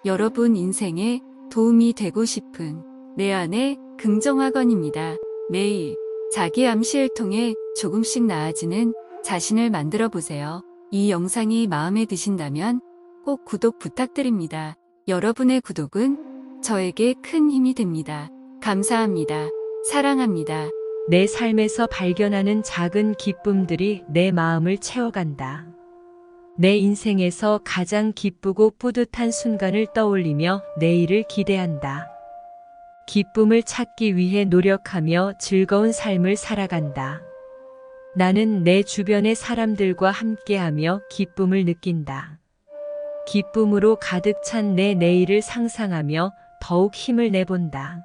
여러분 인생에 도움이 되고 싶은 내 안의 긍정학원입니다. 매일 자기 암시를 통해 조금씩 나아지는 자신을 만들어 보세요. 이 영상이 마음에 드신다면 꼭 구독 부탁드립니다. 여러분의 구독은 저에게 큰 힘이 됩니다. 감사합니다. 사랑합니다. 내 삶에서 발견하는 작은 기쁨들이 내 마음을 채워간다. 내 인생에서 가장 기쁘고 뿌듯한 순간을 떠올리며 내일을 기대한다. 기쁨을 찾기 위해 노력하며 즐거운 삶을 살아간다. 나는 내 주변의 사람들과 함께하며 기쁨을 느낀다. 기쁨으로 가득 찬 내 내일을 상상하며 더욱 힘을 내본다.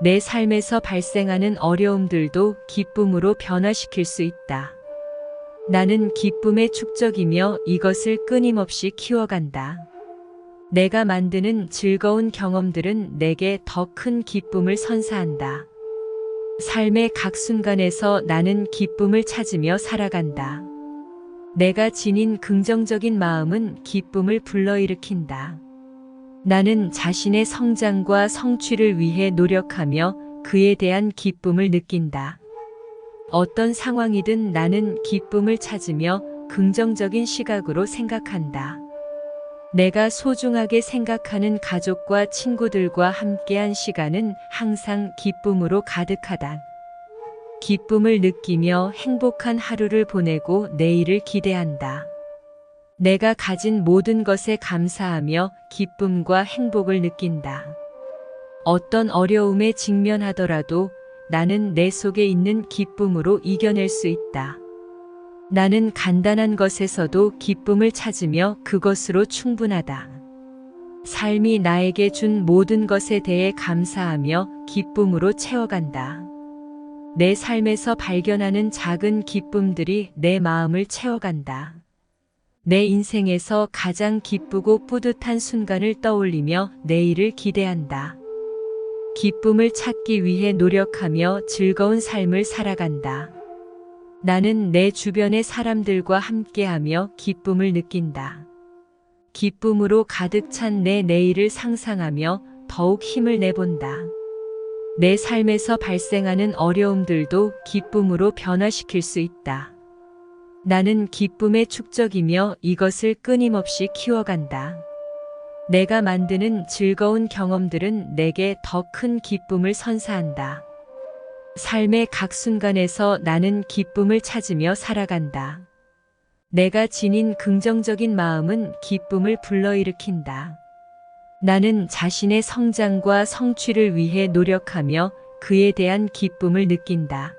내 삶에서 발생하는 어려움들도 기쁨으로 변화시킬 수 있다. 나는 기쁨의 축적이며 이것을 끊임없이 키워간다. 내가 만드는 즐거운 경험들은 내게 더 큰 기쁨을 선사한다. 삶의 각 순간에서 나는 기쁨을 찾으며 살아간다. 내가 지닌 긍정적인 마음은 기쁨을 불러일으킨다. 나는 자신의 성장과 성취를 위해 노력하며 그에 대한 기쁨을 느낀다. 어떤 상황이든 나는 기쁨을 찾으며 긍정적인 시각으로 생각한다. 내가 소중하게 생각하는 가족과 친구들과 함께한 시간은 항상 기쁨으로 가득하다. 기쁨을 느끼며 행복한 하루를 보내고 내일을 기대한다. 내가 가진 모든 것에 감사하며 기쁨과 행복을 느낀다. 어떤 어려움에 직면하더라도 나는 내 속에 있는 기쁨으로 이겨낼 수 있다. 나는 간단한 것에서도 기쁨을 찾으며 그것으로 충분하다. 삶이 나에게 준 모든 것에 대해 감사하며 기쁨으로 채워간다. 내 삶에서 발견하는 작은 기쁨들이 내 마음을 채워간다. 내 인생에서 가장 기쁘고 뿌듯한 순간을 떠올리며 내일을 기대한다. 기쁨을 찾기 위해 노력하며 즐거운 삶을 살아간다. 나는 내 주변의 사람들과 함께하며 기쁨을 느낀다. 기쁨으로 가득 찬 내 내일을 상상하며 더욱 힘을 내본다. 내 삶에서 발생하는 어려움들도 기쁨으로 변화시킬 수 있다. 나는 기쁨의 축적이며 이것을 끊임없이 키워간다. 내가 만드는 즐거운 경험들은 내게 더 큰 기쁨을 선사한다. 삶의 각 순간에서 나는 기쁨을 찾으며 살아간다. 내가 지닌 긍정적인 마음은 기쁨을 불러일으킨다. 나는 자신의 성장과 성취를 위해 노력하며 그에 대한 기쁨을 느낀다.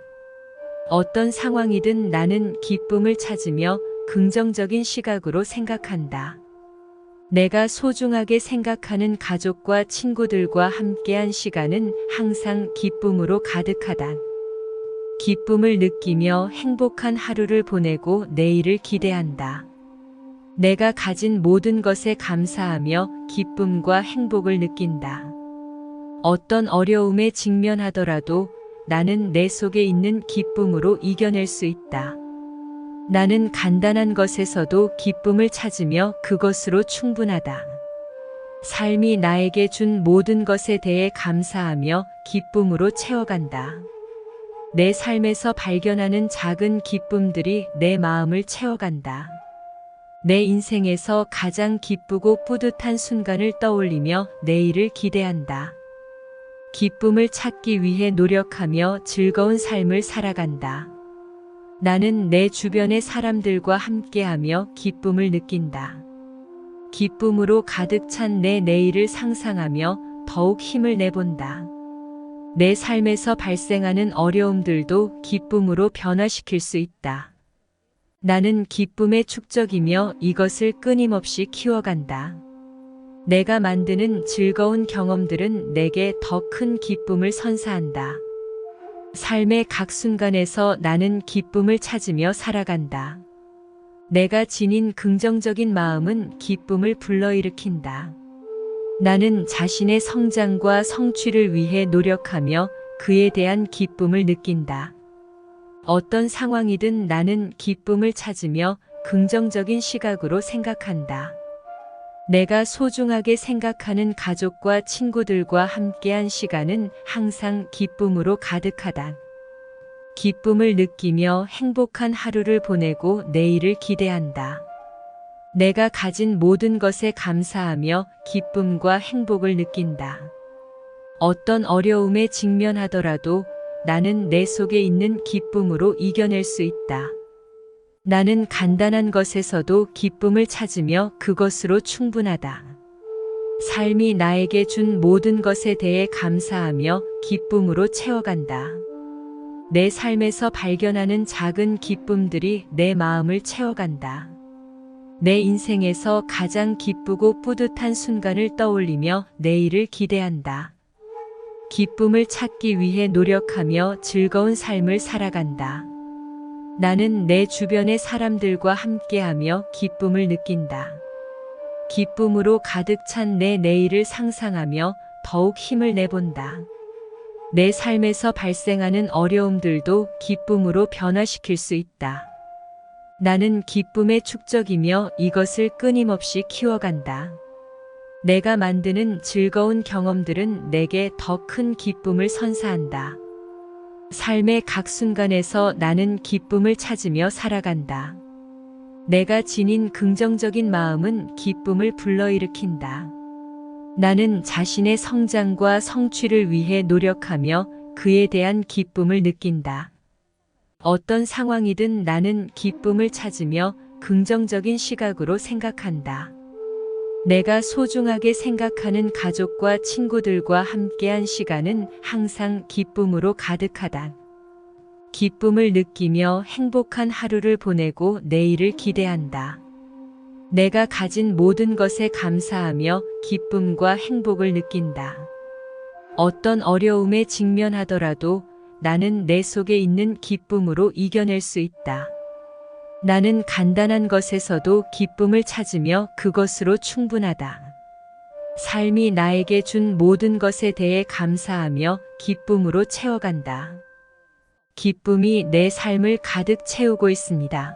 어떤 상황이든 나는 기쁨을 찾으며 긍정적인 시각으로 생각한다. 내가 소중하게 생각하는 가족과 친구들과 함께한 시간은 항상 기쁨으로 가득하다. 기쁨을 느끼며 행복한 하루를 보내고 내일을 기대한다. 내가 가진 모든 것에 감사하며 기쁨과 행복을 느낀다. 어떤 어려움에 직면하더라도 나는 내 속에 있는 기쁨으로 이겨낼 수 있다. 나는 간단한 것에서도 기쁨을 찾으며 그것으로 충분하다. 삶이 나에게 준 모든 것에 대해 감사하며 기쁨으로 채워간다. 내 삶에서 발견하는 작은 기쁨들이 내 마음을 채워간다. 내 인생에서 가장 기쁘고 뿌듯한 순간을 떠올리며 내일을 기대한다. 기쁨을 찾기 위해 노력하며 즐거운 삶을 살아간다. 나는 내 주변의 사람들과 함께하며 기쁨을 느낀다. 기쁨으로 가득 찬 내 내일을 상상하며 더욱 힘을 내본다. 내 삶에서 발생하는 어려움들도 기쁨으로 변화시킬 수 있다. 나는 기쁨의 축적이며 이것을 끊임없이 키워간다. 내가 만드는 즐거운 경험들은 내게 더 큰 기쁨을 선사한다. 삶의 각 순간에서 나는 기쁨을 찾으며 살아간다. 내가 지닌 긍정적인 마음은 기쁨을 불러일으킨다. 나는 자신의 성장과 성취를 위해 노력하며 그에 대한 기쁨을 느낀다. 어떤 상황이든 나는 기쁨을 찾으며 긍정적인 시각으로 생각한다. 내가 소중하게 생각하는 가족과 친구들과 함께한 시간은 항상 기쁨으로 가득하다. 기쁨을 느끼며 행복한 하루를 보내고 내일을 기대한다. 내가 가진 모든 것에 감사하며 기쁨과 행복을 느낀다. 어떤 어려움에 직면하더라도 나는 내 속에 있는 기쁨으로 이겨낼 수 있다. 나는 간단한 것에서도 기쁨을 찾으며 그것으로 충분하다. 삶이 나에게 준 모든 것에 대해 감사하며 기쁨으로 채워간다. 내 삶에서 발견하는 작은 기쁨들이 내 마음을 채워간다. 내 인생에서 가장 기쁘고 뿌듯한 순간을 떠올리며 내일을 기대한다. 기쁨을 찾기 위해 노력하며 즐거운 삶을 살아간다. 나는 내 주변의 사람들과 함께하며 기쁨을 느낀다. 기쁨으로 가득 찬 내 내일을 상상하며 더욱 힘을 내본다. 내 삶에서 발생하는 어려움들도 기쁨으로 변화시킬 수 있다. 나는 기쁨의 축적이며 이것을 끊임없이 키워간다. 내가 만드는 즐거운 경험들은 내게 더 큰 기쁨을 선사한다. 삶의 각 순간에서 나는 기쁨을 찾으며 살아간다. 내가 지닌 긍정적인 마음은 기쁨을 불러일으킨다. 나는 자신의 성장과 성취를 위해 노력하며 그에 대한 기쁨을 느낀다. 어떤 상황이든 나는 기쁨을 찾으며 긍정적인 시각으로 생각한다. 내가 소중하게 생각하는 가족과 친구들과 함께한 시간은 항상 기쁨으로 가득하다. 기쁨을 느끼며 행복한 하루를 보내고 내일을 기대한다. 내가 가진 모든 것에 감사하며 기쁨과 행복을 느낀다. 어떤 어려움에 직면하더라도 나는 내 속에 있는 기쁨으로 이겨낼 수 있다. 나는 간단한 것에서도 기쁨을 찾으며 그것으로 충분하다. 삶이 나에게 준 모든 것에 대해 감사하며 기쁨으로 채워간다. 기쁨이 내 삶을 가득 채우고 있습니다.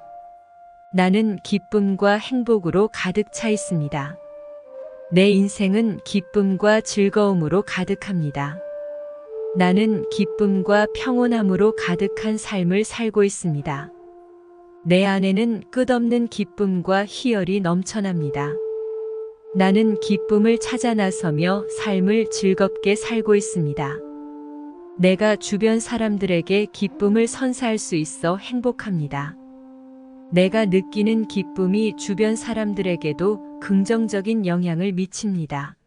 나는 기쁨과 행복으로 가득 차 있습니다. 내 인생은 기쁨과 즐거움으로 가득합니다. 나는 기쁨과 평온함으로 가득한 삶을 살고 있습니다. 내 안에는 끝없는 기쁨과 희열이 넘쳐납니다. 나는 기쁨을 찾아 나서며 삶을 즐겁게 살고 있습니다. 내가 주변 사람들에게 기쁨을 선사할 수 있어 행복합니다. 내가 느끼는 기쁨이 주변 사람들에게도 긍정적인 영향을 미칩니다.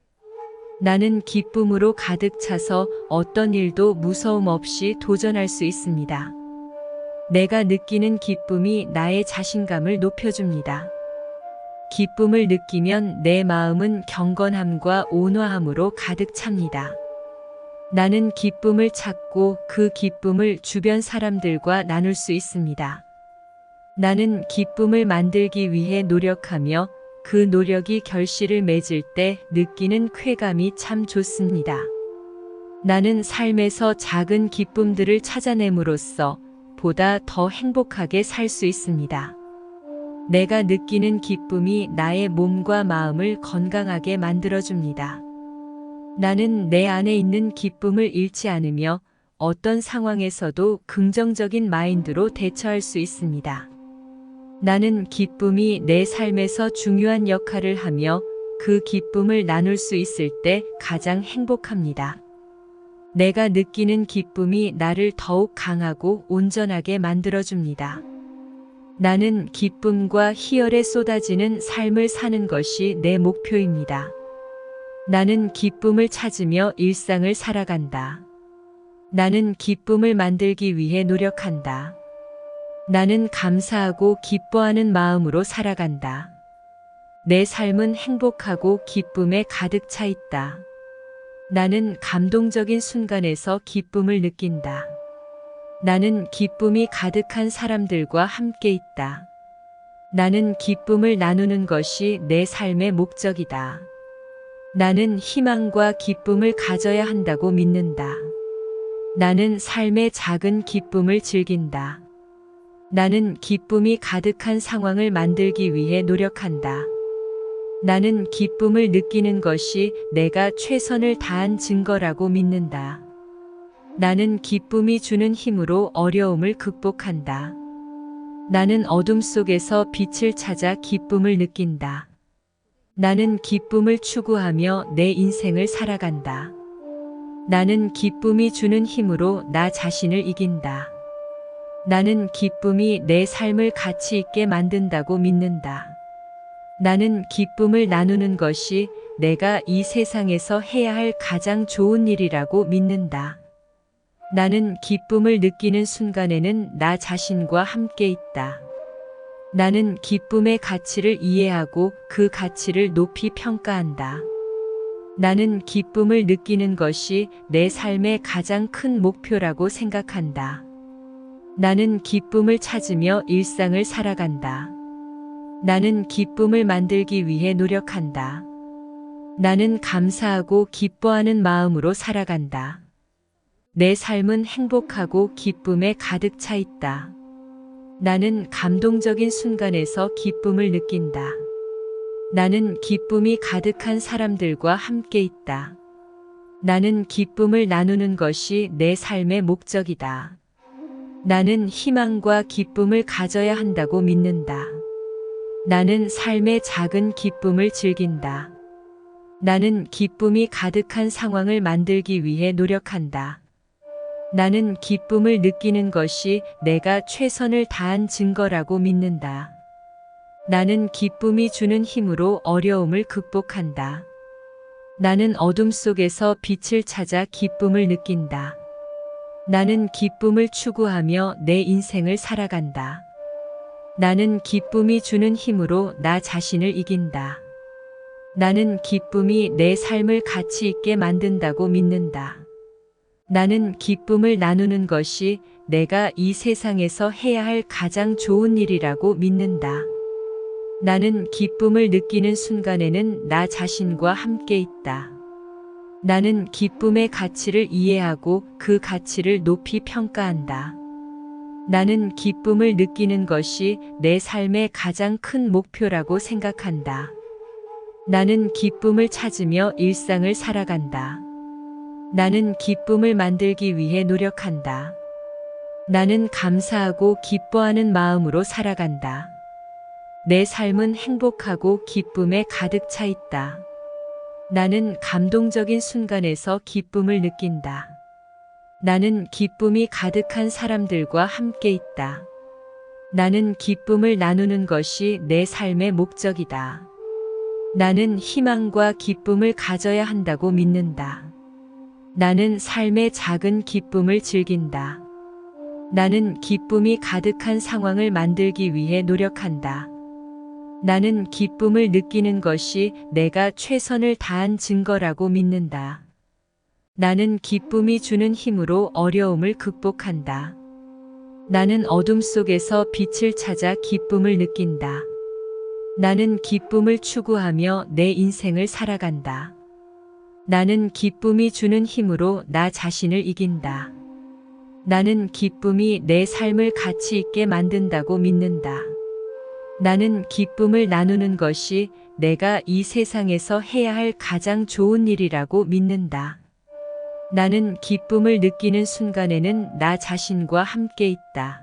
나는 기쁨으로 가득 차서 어떤 일도 무서움 없이 도전할 수 있습니다. 내가 느끼는 기쁨이 나의 자신감을 높여줍니다. 기쁨을 느끼면 내 마음은 경건함과 온화함으로 가득 찹니다. 나는 기쁨을 찾고 그 기쁨을 주변 사람들과 나눌 수 있습니다. 나는 기쁨을 만들기 위해 노력하며 그 노력이 결실을 맺을 때 느끼는 쾌감이 참 좋습니다. 나는 삶에서 작은 기쁨들을 찾아냄으로써 보다 더 행복하게 살 수 있습니다. 내가 느끼는 기쁨이 나의 몸과 마음을 건강하게 만들어줍니다. 나는 내 안에 있는 기쁨을 잃지 않으며 어떤 상황에서도 긍정적인 마인드로 대처할 수 있습니다. 나는 기쁨이 내 삶에서 중요한 역할을 하며 그 기쁨을 나눌 수 있을 때 가장 행복합니다. 내가 느끼는 기쁨이 나를 더욱 강하고 온전하게 만들어줍니다. 나는 기쁨과 희열에 쏟아지는 삶을 사는 것이 내 목표입니다. 나는 기쁨을 찾으며 일상을 살아간다. 나는 기쁨을 만들기 위해 노력한다. 나는 감사하고 기뻐하는 마음으로 살아간다. 내 삶은 행복하고 기쁨에 가득 차 있다. 나는 감동적인 순간에서 기쁨을 느낀다. 나는 기쁨이 가득한 사람들과 함께 있다. 나는 기쁨을 나누는 것이 내 삶의 목적이다. 나는 희망과 기쁨을 가져야 한다고 믿는다. 나는 삶의 작은 기쁨을 즐긴다. 나는 기쁨이 가득한 상황을 만들기 위해 노력한다. 나는 기쁨을 느끼는 것이 내가 최선을 다한 증거라고 믿는다. 나는 기쁨이 주는 힘으로 어려움을 극복한다. 나는 어둠 속에서 빛을 찾아 기쁨을 느낀다. 나는 기쁨을 추구하며 내 인생을 살아간다. 나는 기쁨이 주는 힘으로 나 자신을 이긴다. 나는 기쁨이 내 삶을 가치 있게 만든다고 믿는다. 나는 기쁨을 나누는 것이 내가 이 세상에서 해야 할 가장 좋은 일이라고 믿는다. 나는 기쁨을 느끼는 순간에는 나 자신과 함께 있다. 나는 기쁨의 가치를 이해하고 그 가치를 높이 평가한다. 나는 기쁨을 느끼는 것이 내 삶의 가장 큰 목표라고 생각한다. 나는 기쁨을 찾으며 일상을 살아간다. 나는 기쁨을 만들기 위해 노력한다. 나는 감사하고 기뻐하는 마음으로 살아간다. 내 삶은 행복하고 기쁨에 가득 차 있다. 나는 감동적인 순간에서 기쁨을 느낀다. 나는 기쁨이 가득한 사람들과 함께 있다. 나는 기쁨을 나누는 것이 내 삶의 목적이다. 나는 희망과 기쁨을 가져야 한다고 믿는다. 나는 삶의 작은 기쁨을 즐긴다. 나는 기쁨이 가득한 상황을 만들기 위해 노력한다. 나는 기쁨을 느끼는 것이 내가 최선을 다한 증거라고 믿는다. 나는 기쁨이 주는 힘으로 어려움을 극복한다. 나는 어둠 속에서 빛을 찾아 기쁨을 느낀다. 나는 기쁨을 추구하며 내 인생을 살아간다. 나는 기쁨이 주는 힘으로 나 자신을 이긴다. 나는 기쁨이 내 삶을 가치 있게 만든다고 믿는다. 나는 기쁨을 나누는 것이 내가 이 세상에서 해야 할 가장 좋은 일이라고 믿는다. 나는 기쁨을 느끼는 순간에는 나 자신과 함께 있다. 나는 기쁨의 가치를 이해하고 그 가치를 높이 평가한다. 나는 기쁨을 느끼는 것이 내 삶의 가장 큰 목표라고 생각한다. 나는 기쁨을 찾으며 일상을 살아간다. 나는 기쁨을 만들기 위해 노력한다. 나는 감사하고 기뻐하는 마음으로 살아간다. 내 삶은 행복하고 기쁨에 가득 차 있다. 나는 감동적인 순간에서 기쁨을 느낀다. 나는 기쁨이 가득한 사람들과 함께 있다. 나는 기쁨을 나누는 것이 내 삶의 목적이다. 나는 희망과 기쁨을 가져야 한다고 믿는다. 나는 삶의 작은 기쁨을 즐긴다. 나는 기쁨이 가득한 상황을 만들기 위해 노력한다. 나는 기쁨을 느끼는 것이 내가 최선을 다한 증거라고 믿는다. 나는 기쁨이 주는 힘으로 어려움을 극복한다. 나는 어둠 속에서 빛을 찾아 기쁨을 느낀다. 나는 기쁨을 추구하며 내 인생을 살아간다. 나는 기쁨이 주는 힘으로 나 자신을 이긴다. 나는 기쁨이 내 삶을 가치 있게 만든다고 믿는다. 나는 기쁨을 나누는 것이 내가 이 세상에서 해야 할 가장 좋은 일이라고 믿는다. 나는 기쁨을 느끼는 순간에는 나 자신과 함께 있다.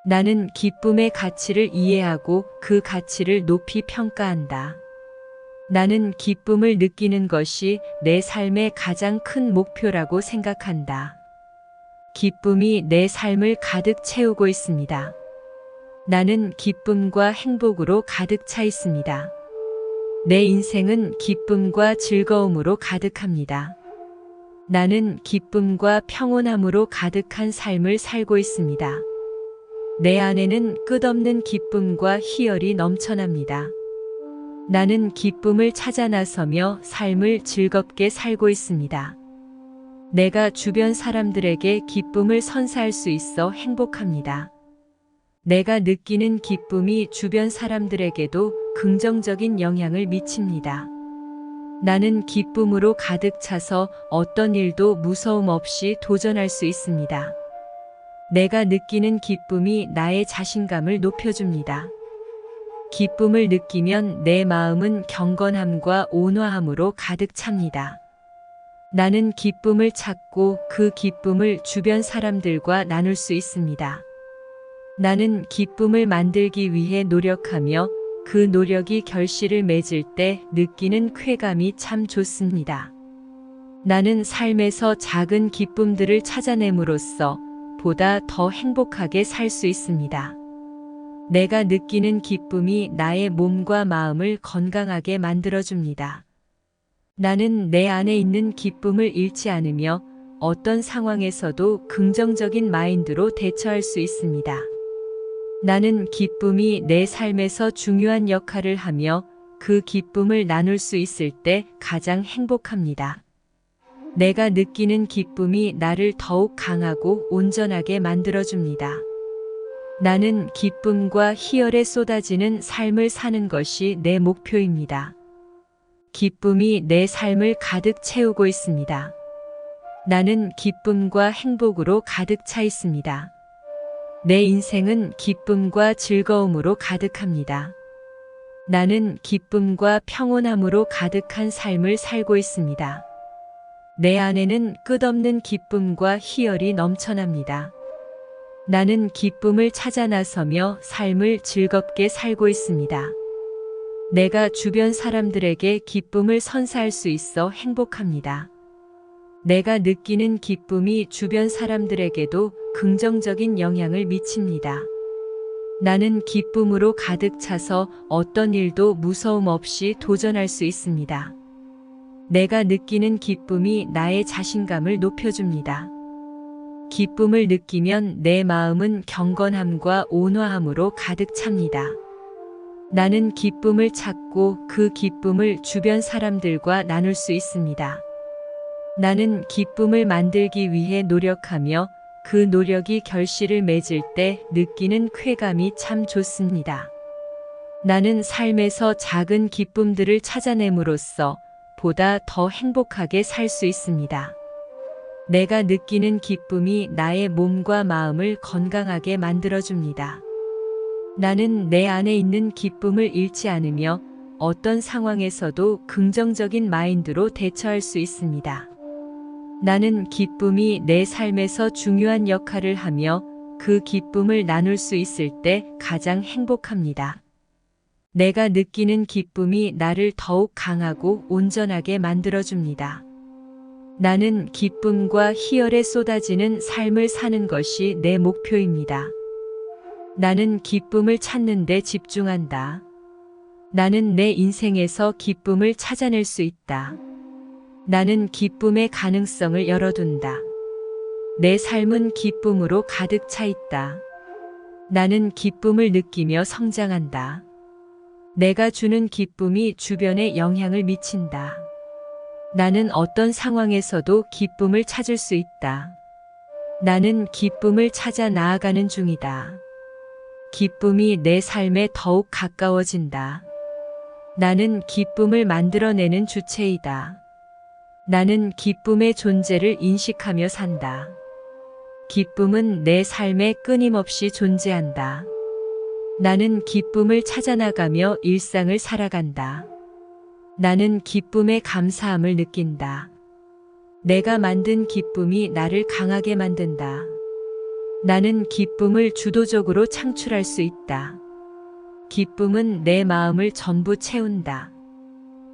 나는 기쁨의 가치를 이해하고 그 가치를 높이 평가한다. 나는 기쁨을 느끼는 것이 내 삶의 가장 큰 목표라고 생각한다. 기쁨이 내 삶을 가득 채우고 있습니다. 나는 기쁨과 행복으로 가득 차 있습니다. 내 인생은 기쁨과 즐거움으로 가득합니다. 나는 기쁨과 평온함으로 가득한 삶을 살고 있습니다. 내 안에는 끝없는 기쁨과 희열이 넘쳐납니다. 나는 기쁨을 찾아 나서며 삶을 즐겁게 살고 있습니다. 내가 주변 사람들에게 기쁨을 선사할 수 있어 행복합니다. 내가 느끼는 기쁨이 주변 사람들에게도 긍정적인 영향을 미칩니다. 나는 기쁨으로 가득 차서 어떤 일도 무서움 없이 도전할 수 있습니다. 내가 느끼는 기쁨이 나의 자신감을 높여줍니다. 기쁨을 느끼면 내 마음은 경건함과 온화함으로 가득 찹니다. 나는 기쁨을 찾고 그 기쁨을 주변 사람들과 나눌 수 있습니다. 나는 기쁨을 만들기 위해 노력하며 그 노력이 결실을 맺을 때 느끼는 쾌감이 참 좋습니다. 나는 삶에서 작은 기쁨들을 찾아냄으로써 보다 더 행복하게 살 수 있습니다. 내가 느끼는 기쁨이 나의 몸과 마음을 건강하게 만들어줍니다. 나는 내 안에 있는 기쁨을 잃지 않으며 어떤 상황에서도 긍정적인 마인드로 대처할 수 있습니다. 나는 기쁨이 내 삶에서 중요한 역할을 하며 그 기쁨을 나눌 수 있을 때 가장 행복합니다. 내가 느끼는 기쁨이 나를 더욱 강하고 온전하게 만들어줍니다. 나는 기쁨과 희열에 쏟아지는 삶을 사는 것이 내 목표입니다. 기쁨이 내 삶을 가득 채우고 있습니다. 나는 기쁨과 행복으로 가득 차 있습니다. 내 인생은 기쁨과 즐거움으로 가득합니다. 나는 기쁨과 평온함으로 가득한 삶을 살고 있습니다. 내 안에는 끝없는 기쁨과 희열이 넘쳐납니다. 나는 기쁨을 찾아 나서며 삶을 즐겁게 살고 있습니다. 내가 주변 사람들에게 기쁨을 선사할 수 있어 행복합니다. 내가 느끼는 기쁨이 주변 사람들에게도 긍정적인 영향을 미칩니다. 나는 기쁨으로 가득 차서 어떤 일도 무서움 없이 도전할 수 있습니다. 내가 느끼는 기쁨이 나의 자신감을 높여줍니다. 기쁨을 느끼면 내 마음은 경건함과 온화함으로 가득 찹니다. 나는 기쁨을 찾고 그 기쁨을 주변 사람들과 나눌 수 있습니다. 나는 기쁨을 만들기 위해 노력하며 그 노력이 결실을 맺을 때 느끼는 쾌감이 참 좋습니다. 나는 삶에서 작은 기쁨들을 찾아냄으로써 보다 더 행복하게 살 수 있습니다. 내가 느끼는 기쁨이 나의 몸과 마음을 건강하게 만들어줍니다. 나는 내 안에 있는 기쁨을 잃지 않으며 어떤 상황에서도 긍정적인 마인드로 대처할 수 있습니다. 나는 기쁨이 내 삶에서 중요한 역할을 하며 그 기쁨을 나눌 수 있을 때 가장 행복합니다. 내가 느끼는 기쁨이 나를 더욱 강하고 온전하게 만들어줍니다. 나는 기쁨과 희열에 쏟아지는 삶을 사는 것이 내 목표입니다. 나는 기쁨을 찾는 데 집중한다. 나는 내 인생에서 기쁨을 찾아낼 수 있다. 나는 기쁨의 가능성을 열어둔다. 내 삶은 기쁨으로 가득 차 있다. 나는 기쁨을 느끼며 성장한다. 내가 주는 기쁨이 주변에 영향을 미친다. 나는 어떤 상황에서도 기쁨을 찾을 수 있다. 나는 기쁨을 찾아 나아가는 중이다. 기쁨이 내 삶에 더욱 가까워진다. 나는 기쁨을 만들어내는 주체이다. 나는 기쁨의 존재를 인식하며 산다. 기쁨은 내 삶에 끊임없이 존재한다. 나는 기쁨을 찾아나가며 일상을 살아간다. 나는 기쁨에 감사함을 느낀다. 내가 만든 기쁨이 나를 강하게 만든다. 나는 기쁨을 주도적으로 창출할 수 있다. 기쁨은 내 마음을 전부 채운다.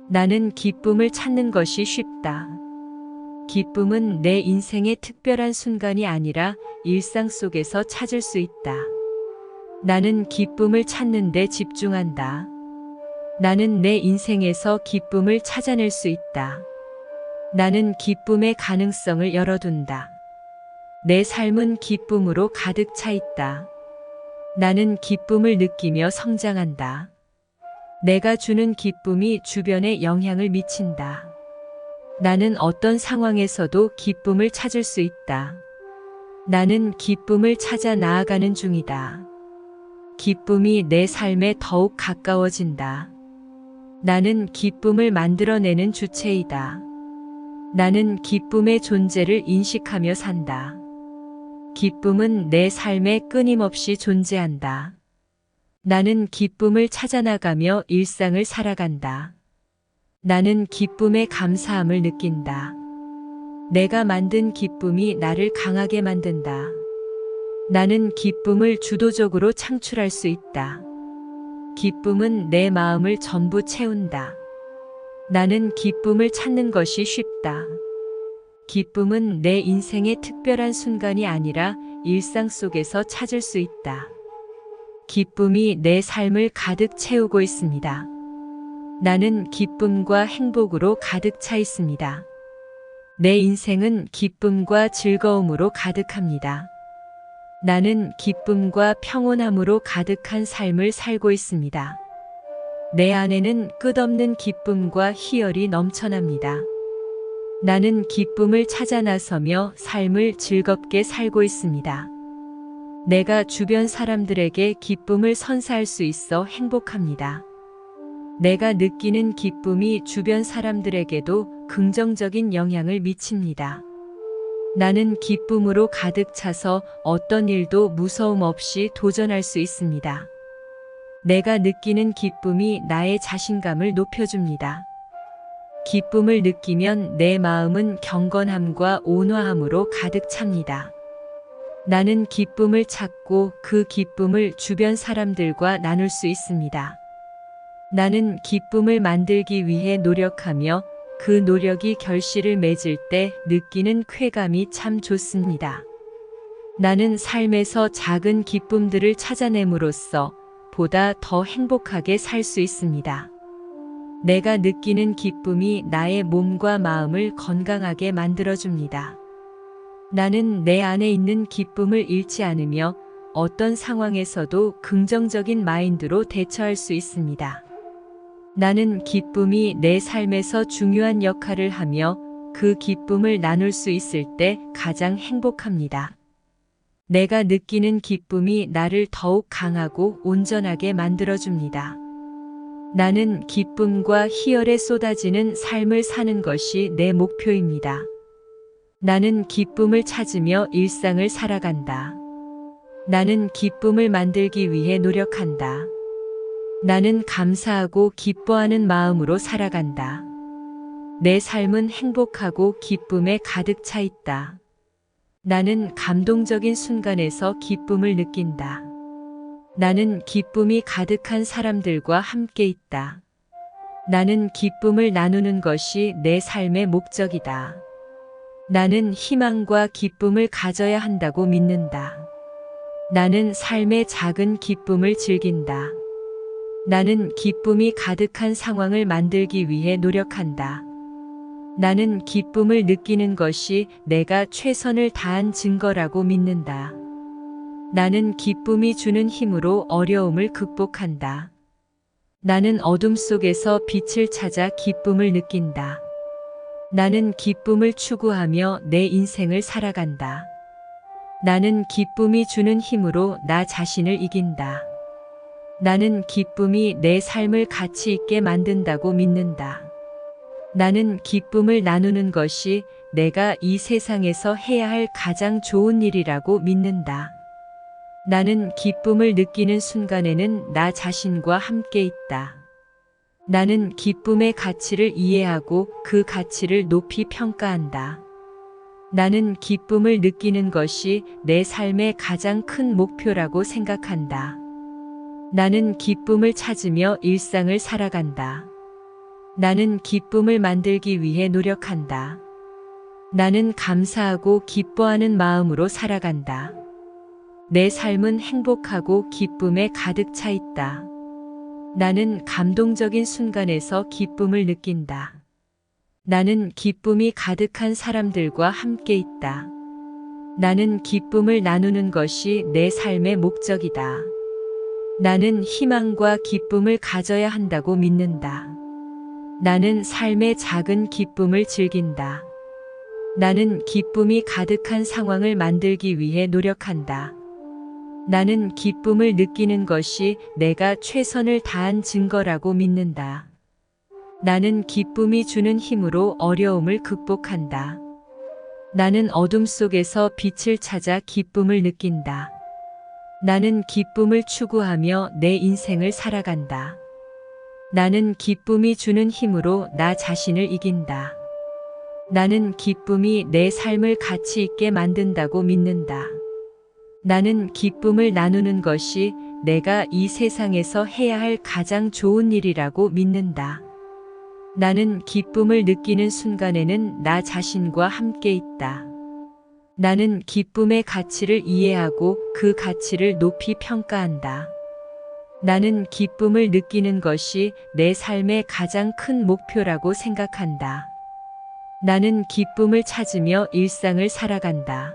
나는 기쁨을 찾는 것이 쉽다. 기쁨은 내 인생의 특별한 순간이 아니라 일상 속에서 찾을 수 있다. 나는 기쁨을 찾는 데 집중한다. 나는 내 인생에서 기쁨을 찾아낼 수 있다. 나는 기쁨의 가능성을 열어둔다. 내 삶은 기쁨으로 가득 차 있다. 나는 기쁨을 느끼며 성장한다. 내가 주는 기쁨이 주변에 영향을 미친다. 나는 어떤 상황에서도 기쁨을 찾을 수 있다. 나는 기쁨을 찾아 나아가는 중이다. 기쁨이 내 삶에 더욱 가까워진다. 나는 기쁨을 만들어내는 주체이다. 나는 기쁨의 존재를 인식하며 산다. 기쁨은 내 삶에 끊임없이 존재한다. 나는 기쁨을 찾아나가며 일상을 살아간다. 나는 기쁨에 감사함을 느낀다. 내가 만든 기쁨이 나를 강하게 만든다. 나는 기쁨을 주도적으로 창출할 수 있다. 기쁨은 내 마음을 전부 채운다. 나는 기쁨을 찾는 것이 쉽다. 기쁨은 내 인생의 특별한 순간이 아니라 일상 속에서 찾을 수 있다. 기쁨이 내 삶을 가득 채우고 있습니다. 나는 기쁨과 행복으로 가득 차 있습니다. 내 인생은 기쁨과 즐거움으로 가득합니다. 나는 기쁨과 평온함으로 가득한 삶을 살고 있습니다. 내 안에는 끝없는 기쁨과 희열이 넘쳐납니다. 나는 기쁨을 찾아 나서며 삶을 즐겁게 살고 있습니다. 내가 주변 사람들에게 기쁨을 선사할 수 있어 행복합니다. 내가 느끼는 기쁨이 주변 사람들에게도 긍정적인 영향을 미칩니다. 나는 기쁨으로 가득 차서 어떤 일도 무서움 없이 도전할 수 있습니다. 내가 느끼는 기쁨이 나의 자신감을 높여줍니다. 기쁨을 느끼면 내 마음은 경건함과 온화함으로 가득 찹니다. 나는 기쁨을 찾고 그 기쁨을 주변 사람들과 나눌 수 있습니다. 나는 기쁨을 만들기 위해 노력하며 그 노력이 결실을 맺을 때 느끼는 쾌감이 참 좋습니다. 나는 삶에서 작은 기쁨들을 찾아냄으로써 보다 더 행복하게 살 수 있습니다. 내가 느끼는 기쁨이 나의 몸과 마음을 건강하게 만들어줍니다. 나는 내 안에 있는 기쁨을 잃지 않으며 어떤 상황에서도 긍정적인 마인드로 대처할 수 있습니다. 나는 기쁨이 내 삶에서 중요한 역할을 하며 그 기쁨을 나눌 수 있을 때 가장 행복합니다. 내가 느끼는 기쁨이 나를 더욱 강하고 온전하게 만들어줍니다. 나는 기쁨과 희열에 쏟아지는 삶을 사는 것이 내 목표입니다. 나는 기쁨을 찾으며 일상을 살아간다. 나는 기쁨을 만들기 위해 노력한다. 나는 감사하고 기뻐하는 마음으로 살아간다. 내 삶은 행복하고 기쁨에 가득 차 있다. 나는 감동적인 순간에서 기쁨을 느낀다. 나는 기쁨이 가득한 사람들과 함께 있다. 나는 기쁨을 나누는 것이 내 삶의 목적이다. 나는 희망과 기쁨을 가져야 한다고 믿는다. 나는 삶의 작은 기쁨을 즐긴다. 나는 기쁨이 가득한 상황을 만들기 위해 노력한다. 나는 기쁨을 느끼는 것이 내가 최선을 다한 증거라고 믿는다. 나는 기쁨이 주는 힘으로 어려움을 극복한다. 나는 어둠 속에서 빛을 찾아 기쁨을 느낀다. 나는 기쁨을 추구하며 내 인생을 살아간다. 나는 기쁨이 주는 힘으로 나 자신을 이긴다. 나는 기쁨이 내 삶을 가치 있게 만든다고 믿는다. 나는 기쁨을 나누는 것이 내가 이 세상에서 해야 할 가장 좋은 일이라고 믿는다. 나는 기쁨을 느끼는 순간에는 나 자신과 함께 있다. 나는 기쁨의 가치를 이해하고 그 가치를 높이 평가한다. 나는 기쁨을 느끼는 것이 내 삶의 가장 큰 목표라고 생각한다. 나는 기쁨을 찾으며 일상을 살아간다. 나는 기쁨을 만들기 위해 노력한다. 나는 감사하고 기뻐하는 마음으로 살아간다. 내 삶은 행복하고 기쁨에 가득 차 있다. 나는 감동적인 순간에서 기쁨을 느낀다. 나는 기쁨이 가득한 사람들과 함께 있다. 나는 기쁨을 나누는 것이 내 삶의 목적이다. 나는 희망과 기쁨을 가져야 한다고 믿는다. 나는 삶의 작은 기쁨을 즐긴다. 나는 기쁨이 가득한 상황을 만들기 위해 노력한다. 나는 기쁨을 느끼는 것이 내가 최선을 다한 증거라고 믿는다. 나는 기쁨이 주는 힘으로 어려움을 극복한다. 나는 어둠 속에서 빛을 찾아 기쁨을 느낀다. 나는 기쁨을 추구하며 내 인생을 살아간다. 나는 기쁨이 주는 힘으로 나 자신을 이긴다. 나는 기쁨이 내 삶을 가치 있게 만든다고 믿는다. 나는 기쁨을 나누는 것이 내가 이 세상에서 해야 할 가장 좋은 일이라고 믿는다. 나는 기쁨을 느끼는 순간에는 나 자신과 함께 있다. 나는 기쁨의 가치를 이해하고 그 가치를 높이 평가한다. 나는 기쁨을 느끼는 것이 내 삶의 가장 큰 목표라고 생각한다. 나는 기쁨을 찾으며 일상을 살아간다.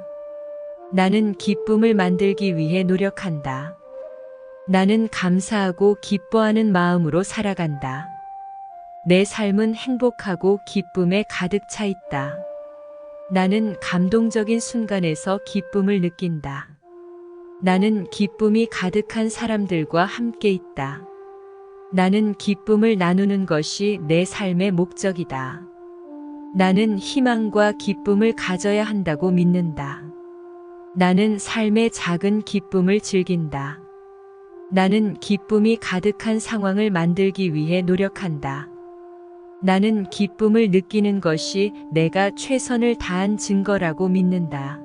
나는 기쁨을 만들기 위해 노력한다. 나는 감사하고 기뻐하는 마음으로 살아간다. 내 삶은 행복하고 기쁨에 가득 차 있다. 나는 감동적인 순간에서 기쁨을 느낀다. 나는 기쁨이 가득한 사람들과 함께 있다. 나는 기쁨을 나누는 것이 내 삶의 목적이다. 나는 희망과 기쁨을 가져야 한다고 믿는다. 나는 삶의 작은 기쁨을 즐긴다. 나는 기쁨이 가득한 상황을 만들기 위해 노력한다. 나는 기쁨을 느끼는 것이 내가 최선을 다한 증거라고 믿는다.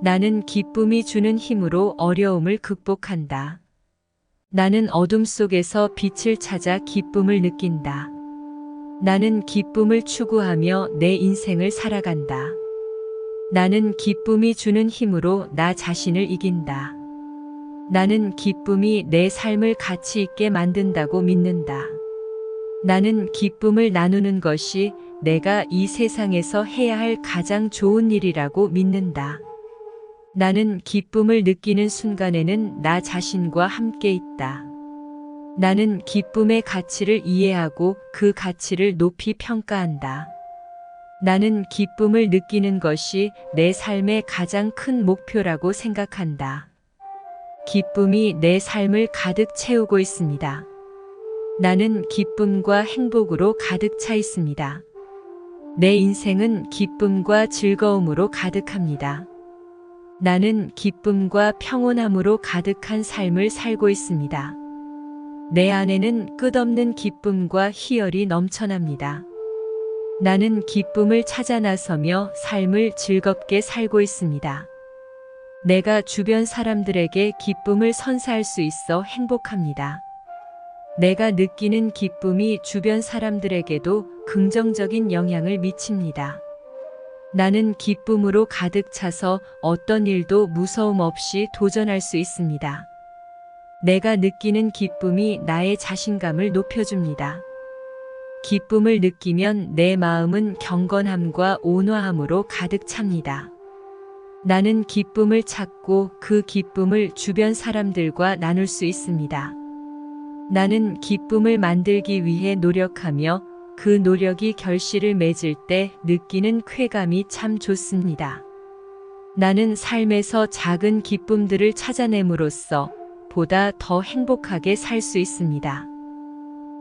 나는 기쁨이 주는 힘으로 어려움을 극복한다. 나는 어둠 속에서 빛을 찾아 기쁨을 느낀다. 나는 기쁨을 추구하며 내 인생을 살아간다. 나는 기쁨이 주는 힘으로 나 자신을 이긴다. 나는 기쁨이 내 삶을 가치 있게 만든다고 믿는다. 나는 기쁨을 나누는 것이 내가 이 세상에서 해야 할 가장 좋은 일이라고 믿는다. 나는 기쁨을 느끼는 순간에는 나 자신과 함께 있다. 나는 기쁨의 가치를 이해하고 그 가치를 높이 평가한다. 나는 기쁨을 느끼는 것이 내 삶의 가장 큰 목표라고 생각한다. 기쁨이 내 삶을 가득 채우고 있습니다. 나는 기쁨과 행복으로 가득 차 있습니다. 내 인생은 기쁨과 즐거움으로 가득합니다. 나는 기쁨과 평온함으로 가득한 삶을 살고 있습니다. 내 안에는 끝없는 기쁨과 희열이 넘쳐납니다. 나는 기쁨을 찾아 나서며 삶을 즐겁게 살고 있습니다. 내가 주변 사람들에게 기쁨을 선사할 수 있어 행복합니다. 내가 느끼는 기쁨이 주변 사람들에게도 긍정적인 영향을 미칩니다. 나는 기쁨으로 가득 차서 어떤 일도 무서움 없이 도전할 수 있습니다. 내가 느끼는 기쁨이 나의 자신감을 높여줍니다. 기쁨을 느끼면 내 마음은 경건함과 온화함으로 가득 찹니다. 나는 기쁨을 찾고 그 기쁨을 주변 사람들과 나눌 수 있습니다. 나는 기쁨을 만들기 위해 노력하며 그 노력이 결실을 맺을 때 느끼는 쾌감이 참 좋습니다. 나는 삶에서 작은 기쁨들을 찾아냄으로써 보다 더 행복하게 살 수 있습니다.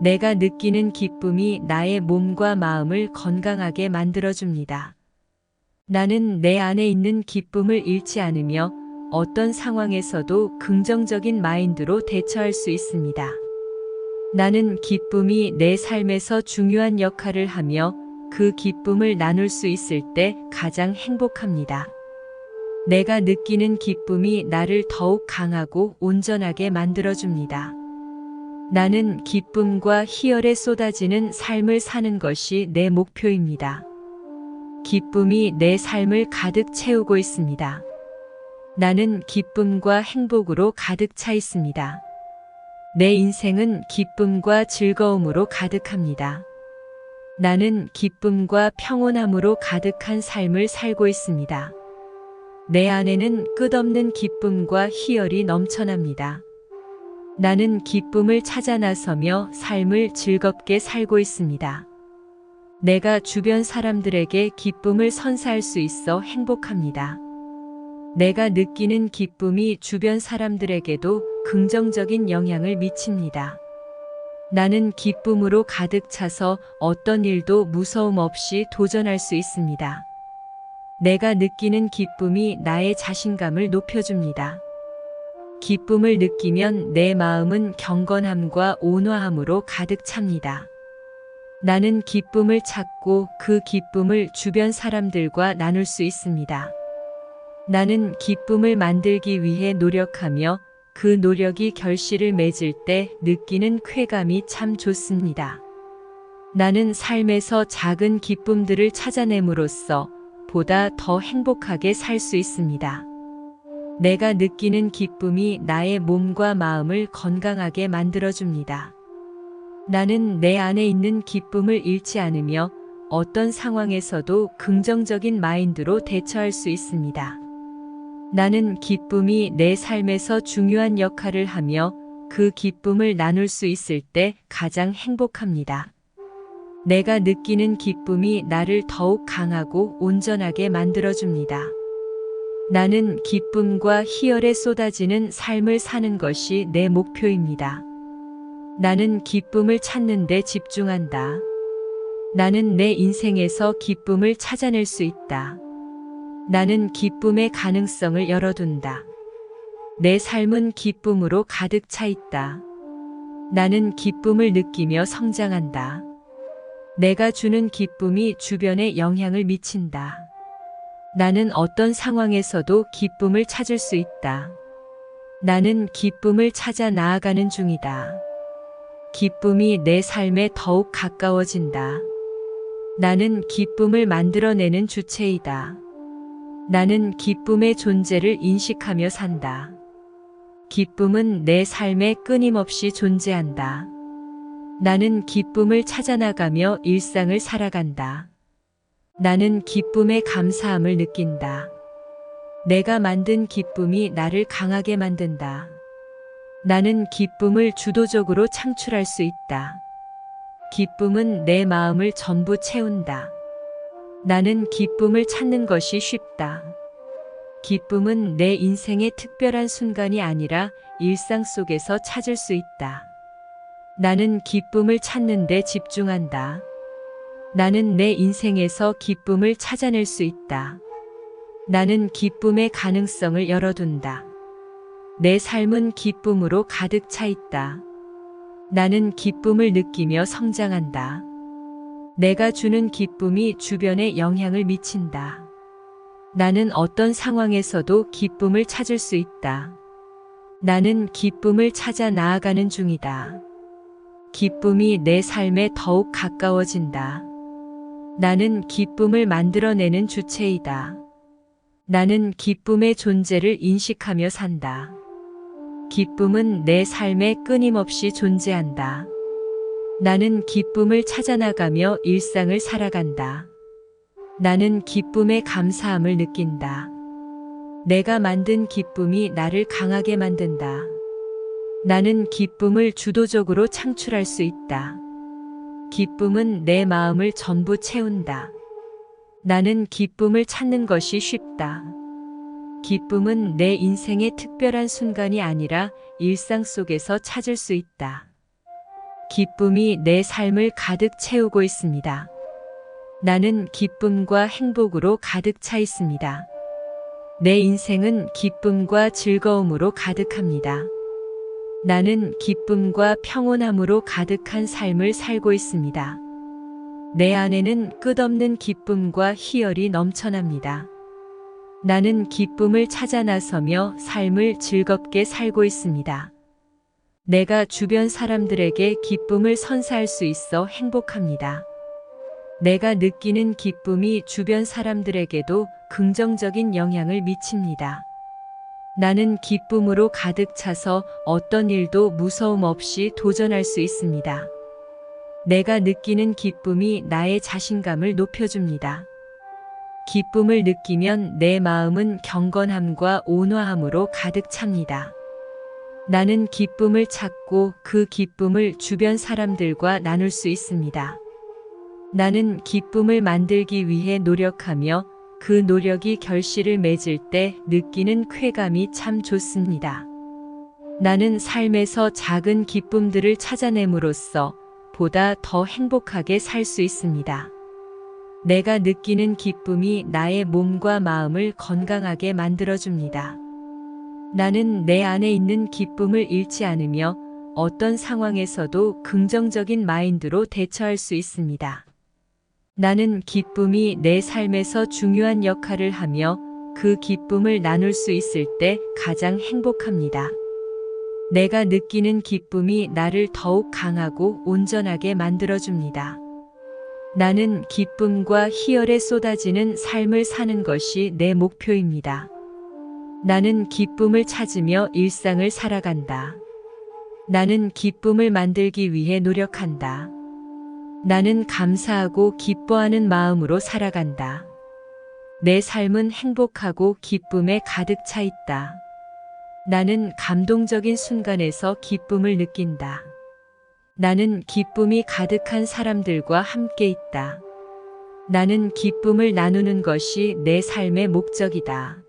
내가 느끼는 기쁨이 나의 몸과 마음을 건강하게 만들어줍니다. 나는 내 안에 있는 기쁨을 잃지 않으며 어떤 상황에서도 긍정적인 마인드로 대처할 수 있습니다. 나는 기쁨이 내 삶에서 중요한 역할을 하며 그 기쁨을 나눌 수 있을 때 가장 행복합니다. 내가 느끼는 기쁨이 나를 더욱 강하고 온전하게 만들어줍니다. 나는 기쁨과 희열에 쏟아지는 삶을 사는 것이 내 목표입니다. 기쁨이 내 삶을 가득 채우고 있습니다. 나는 기쁨과 행복으로 가득 차 있습니다. 내 인생은 기쁨과 즐거움으로 가득합니다. 나는 기쁨과 평온함으로 가득한 삶을 살고 있습니다. 내 안에는 끝없는 기쁨과 희열이 넘쳐납니다. 나는 기쁨을 찾아 나서며 삶을 즐겁게 살고 있습니다. 내가 주변 사람들에게 기쁨을 선사할 수 있어 행복합니다. 내가 느끼는 기쁨이 주변 사람들에게도 긍정적인 영향을 미칩니다. 나는 기쁨으로 가득 차서 어떤 일도 무서움 없이 도전할 수 있습니다. 내가 느끼는 기쁨이 나의 자신감을 높여줍니다. 기쁨을 느끼면 내 마음은 경건함과 온화함으로 가득 찹니다. 나는 기쁨을 찾고 그 기쁨을 주변 사람들과 나눌 수 있습니다. 나는 기쁨을 만들기 위해 노력하며 그 노력이 결실을 맺을 때 느끼는 쾌감이 참 좋습니다. 나는 삶에서 작은 기쁨들을 찾아냄으로써 보다 더 행복하게 살 수 있습니다. 내가 느끼는 기쁨이 나의 몸과 마음을 건강하게 만들어줍니다. 나는 내 안에 있는 기쁨을 잃지 않으며 어떤 상황에서도 긍정적인 마인드로 대처할 수 있습니다. 나는 기쁨이 내 삶에서 중요한 역할을 하며 그 기쁨을 나눌 수 있을 때 가장 행복합니다. 내가 느끼는 기쁨이 나를 더욱 강하고 온전하게 만들어줍니다. 나는 기쁨과 희열에 쏟아지는 삶을 사는 것이 내 목표입니다. 나는 기쁨을 찾는 데 집중한다. 나는 내 인생에서 기쁨을 찾아낼 수 있다. 나는 기쁨의 가능성을 열어둔다. 내 삶은 기쁨으로 가득 차 있다. 나는 기쁨을 느끼며 성장한다. 내가 주는 기쁨이 주변에 영향을 미친다. 나는 어떤 상황에서도 기쁨을 찾을 수 있다. 나는 기쁨을 찾아 나아가는 중이다. 기쁨이 내 삶에 더욱 가까워진다. 나는 기쁨을 만들어내는 주체이다. 나는 기쁨의 존재를 인식하며 산다. 기쁨은 내 삶에 끊임없이 존재한다. 나는 기쁨을 찾아나가며 일상을 살아간다. 나는 기쁨에 감사함을 느낀다. 내가 만든 기쁨이 나를 강하게 만든다. 나는 기쁨을 주도적으로 창출할 수 있다. 기쁨은 내 마음을 전부 채운다. 나는 기쁨을 찾는 것이 쉽다. 기쁨은 내 인생의 특별한 순간이 아니라 일상 속에서 찾을 수 있다. 나는 기쁨을 찾는 데 집중한다. 나는 내 인생에서 기쁨을 찾아낼 수 있다. 나는 기쁨의 가능성을 열어둔다. 내 삶은 기쁨으로 가득 차 있다. 나는 기쁨을 느끼며 성장한다. 내가 주는 기쁨이 주변에 영향을 미친다. 나는 어떤 상황에서도 기쁨을 찾을 수 있다. 나는 기쁨을 찾아 나아가는 중이다. 기쁨이 내 삶에 더욱 가까워진다. 나는 기쁨을 만들어내는 주체이다. 나는 기쁨의 존재를 인식하며 산다. 기쁨은 내 삶에 끊임없이 존재한다. 나는 기쁨을 찾아나가며 일상을 살아간다. 나는 기쁨에 감사함을 느낀다. 내가 만든 기쁨이 나를 강하게 만든다. 나는 기쁨을 주도적으로 창출할 수 있다. 기쁨은 내 마음을 전부 채운다. 나는 기쁨을 찾는 것이 쉽다. 기쁨은 내 인생의 특별한 순간이 아니라 일상 속에서 찾을 수 있다. 기쁨이 내 삶을 가득 채우고 있습니다. 나는 기쁨과 행복으로 가득 차 있습니다. 내 인생은 기쁨과 즐거움으로 가득합니다. 나는 기쁨과 평온함으로 가득한 삶을 살고 있습니다. 내 안에는 끝없는 기쁨과 희열이 넘쳐납니다. 나는 기쁨을 찾아 나서며 삶을 즐겁게 살고 있습니다. 내가 주변 사람들에게 기쁨을 선사할 수 있어 행복합니다. 내가 느끼는 기쁨이 주변 사람들에게도 긍정적인 영향을 미칩니다. 나는 기쁨으로 가득 차서 어떤 일도 무서움 없이 도전할 수 있습니다. 내가 느끼는 기쁨이 나의 자신감을 높여줍니다. 기쁨을 느끼면 내 마음은 경건함과 온화함으로 가득 찹니다. 나는 기쁨을 찾고 그 기쁨을 주변 사람들과 나눌 수 있습니다. 나는 기쁨을 만들기 위해 노력하며 그 노력이 결실을 맺을 때 느끼는 쾌감이 참 좋습니다. 나는 삶에서 작은 기쁨들을 찾아냄으로써 보다 더 행복하게 살 수 있습니다. 내가 느끼는 기쁨이 나의 몸과 마음을 건강하게 만들어줍니다. 나는 내 안에 있는 기쁨을 잃지 않으며 어떤 상황에서도 긍정적인 마인드로 대처할 수 있습니다. 나는 기쁨이 내 삶에서 중요한 역할을 하며 그 기쁨을 나눌 수 있을 때 가장 행복합니다. 내가 느끼는 기쁨이 나를 더욱 강하고 온전하게 만들어줍니다. 나는 기쁨과 희열에 쏟아지는 삶을 사는 것이 내 목표입니다. 나는 기쁨을 찾으며 일상을 살아간다. 나는 기쁨을 만들기 위해 노력한다. 나는 감사하고 기뻐하는 마음으로 살아간다. 내 삶은 행복하고 기쁨에 가득 차 있다. 나는 감동적인 순간에서 기쁨을 느낀다. 나는 기쁨이 가득한 사람들과 함께 있다. 나는 기쁨을 나누는 것이 내 삶의 목적이다.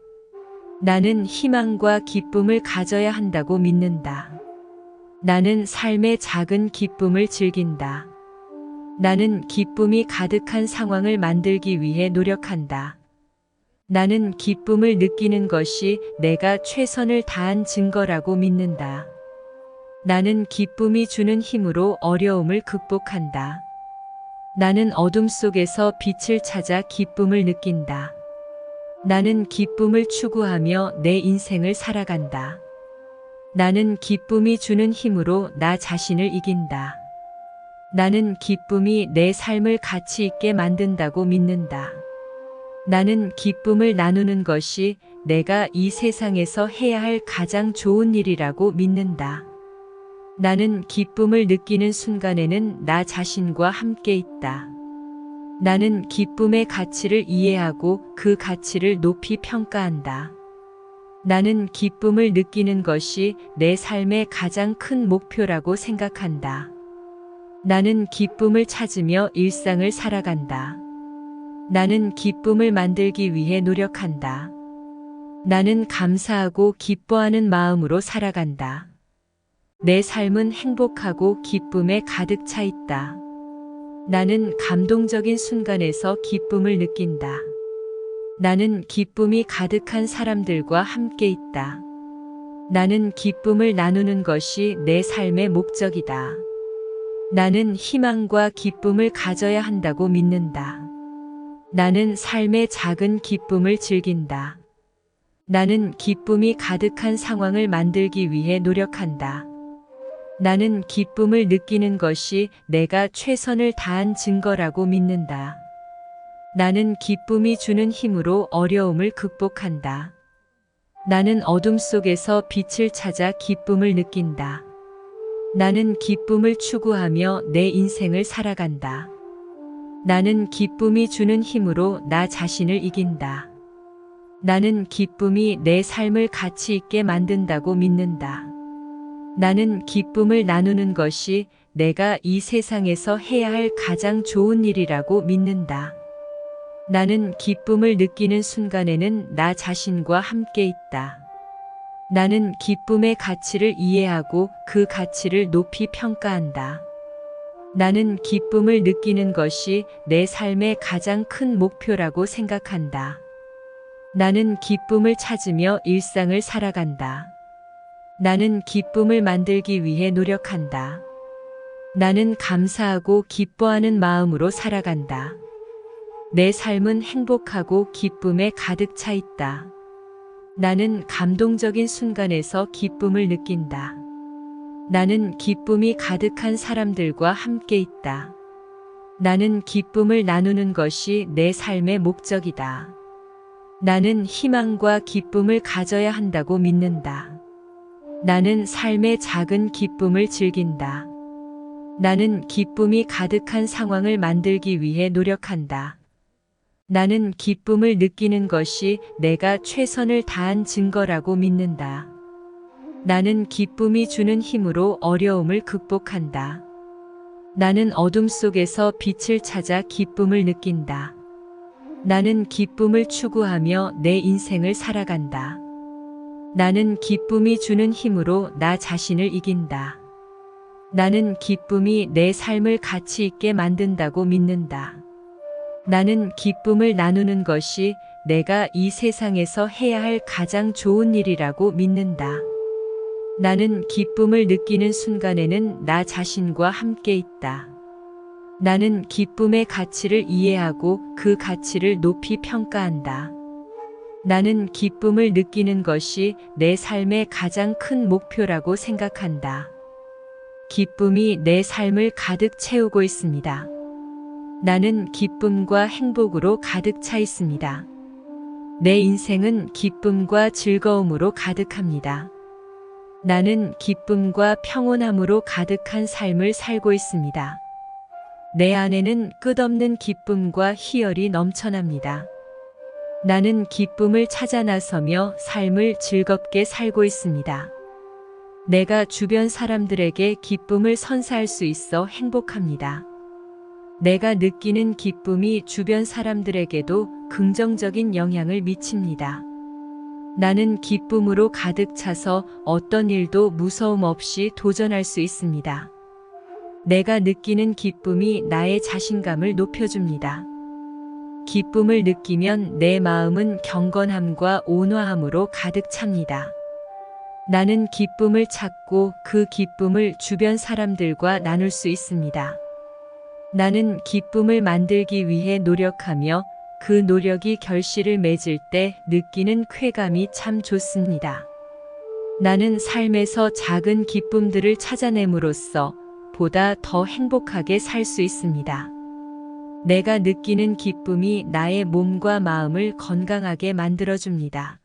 나는 희망과 기쁨을 가져야 한다고 믿는다. 나는 삶의 작은 기쁨을 즐긴다. 나는 기쁨이 가득한 상황을 만들기 위해 노력한다. 나는 기쁨을 느끼는 것이 내가 최선을 다한 증거라고 믿는다. 나는 기쁨이 주는 힘으로 어려움을 극복한다. 나는 어둠 속에서 빛을 찾아 기쁨을 느낀다. 나는 기쁨을 추구하며 내 인생을 살아간다. 나는 기쁨이 주는 힘으로 나 자신을 이긴다. 나는 기쁨이 내 삶을 가치 있게 만든다고 믿는다. 나는 기쁨을 나누는 것이 내가 이 세상에서 해야 할 가장 좋은 일이라고 믿는다. 나는 기쁨을 느끼는 순간에는 나 자신과 함께 있다. 나는 기쁨의 가치를 이해하고 그 가치를 높이 평가한다. 나는 기쁨을 느끼는 것이 내 삶의 가장 큰 목표라고 생각한다. 나는 기쁨을 찾으며 일상을 살아간다. 나는 기쁨을 만들기 위해 노력한다. 나는 감사하고 기뻐하는 마음으로 살아간다. 내 삶은 행복하고 기쁨에 가득 차 있다. 나는 감동적인 순간에서 기쁨을 느낀다. 나는 기쁨이 가득한 사람들과 함께 있다. 나는 기쁨을 나누는 것이 내 삶의 목적이다. 나는 희망과 기쁨을 가져야 한다고 믿는다. 나는 삶의 작은 기쁨을 즐긴다. 나는 기쁨이 가득한 상황을 만들기 위해 노력한다. 나는 기쁨을 느끼는 것이 내가 최선을 다한 증거라고 믿는다. 나는 기쁨이 주는 힘으로 어려움을 극복한다. 나는 어둠 속에서 빛을 찾아 기쁨을 느낀다. 나는 기쁨을 추구하며 내 인생을 살아간다. 나는 기쁨이 주는 힘으로 나 자신을 이긴다. 나는 기쁨이 내 삶을 가치 있게 만든다고 믿는다. 나는 기쁨을 나누는 것이 내가 이 세상에서 해야 할 가장 좋은 일이라고 믿는다. 나는 기쁨을 느끼는 순간에는 나 자신과 함께 있다. 나는 기쁨의 가치를 이해하고 그 가치를 높이 평가한다. 나는 기쁨을 느끼는 것이 내 삶의 가장 큰 목표라고 생각한다. 나는 기쁨을 찾으며 일상을 살아간다. 나는 기쁨을 만들기 위해 노력한다. 나는 감사하고 기뻐하는 마음으로 살아간다. 내 삶은 행복하고 기쁨에 가득 차 있다. 나는 감동적인 순간에서 기쁨을 느낀다. 나는 기쁨이 가득한 사람들과 함께 있다. 나는 기쁨을 나누는 것이 내 삶의 목적이다. 나는 희망과 기쁨을 가져야 한다고 믿는다. 나는 삶의 작은 기쁨을 즐긴다. 나는 기쁨이 가득한 상황을 만들기 위해 노력한다. 나는 기쁨을 느끼는 것이 내가 최선을 다한 증거라고 믿는다. 나는 기쁨이 주는 힘으로 어려움을 극복한다. 나는 어둠 속에서 빛을 찾아 기쁨을 느낀다. 나는 기쁨을 추구하며 내 인생을 살아간다. 나는 기쁨이 주는 힘으로 나 자신을 이긴다. 나는 기쁨이 내 삶을 가치 있게 만든다고 믿는다. 나는 기쁨을 나누는 것이 내가 이 세상에서 해야 할 가장 좋은 일이라고 믿는다. 나는 기쁨을 느끼는 순간에는 나 자신과 함께 있다. 나는 기쁨의 가치를 이해하고 그 가치를 높이 평가한다. 나는 기쁨을 느끼는 것이 내 삶의 가장 큰 목표라고 생각한다. 기쁨이 내 삶을 가득 채우고 있습니다. 나는 기쁨과 행복으로 가득 차 있습니다. 내 인생은 기쁨과 즐거움으로 가득합니다. 나는 기쁨과 평온함으로 가득한 삶을 살고 있습니다. 내 안에는 끝없는 기쁨과 희열이 넘쳐납니다. 나는 기쁨을 찾아 나서며 삶을 즐겁게 살고 있습니다. 내가 주변 사람들에게 기쁨을 선사할 수 있어 행복합니다. 내가 느끼는 기쁨이 주변 사람들에게도 긍정적인 영향을 미칩니다. 나는 기쁨으로 가득 차서 어떤 일도 무서움 없이 도전할 수 있습니다. 내가 느끼는 기쁨이 나의 자신감을 높여줍니다. 기쁨을 느끼면 내 마음은 경건함과 온화함으로 가득 찹니다. 나는 기쁨을 찾고 그 기쁨을 주변 사람들과 나눌 수 있습니다. 나는 기쁨을 만들기 위해 노력하며 그 노력이 결실을 맺을 때 느끼는 쾌감이 참 좋습니다. 나는 삶에서 작은 기쁨들을 찾아냄으로써 보다 더 행복하게 살 수 있습니다. 내가 느끼는 기쁨이 나의 몸과 마음을 건강하게 만들어줍니다.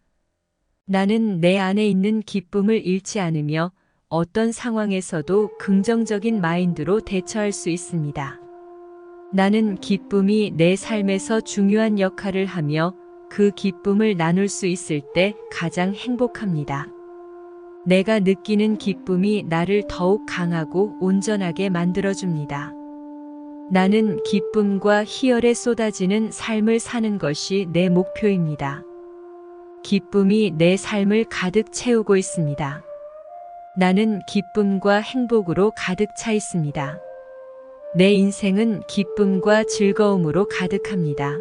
나는 내 안에 있는 기쁨을 잃지 않으며 어떤 상황에서도 긍정적인 마인드로 대처할 수 있습니다. 나는 기쁨이 내 삶에서 중요한 역할을 하며 그 기쁨을 나눌 수 있을 때 가장 행복합니다. 내가 느끼는 기쁨이 나를 더욱 강하고 온전하게 만들어줍니다. 나는 기쁨과 희열에 쏟아지는 삶을 사는 것이 내 목표입니다. 기쁨이 내 삶을 가득 채우고 있습니다. 나는 기쁨과 행복으로 가득 차 있습니다. 내 인생은 기쁨과 즐거움으로 가득합니다.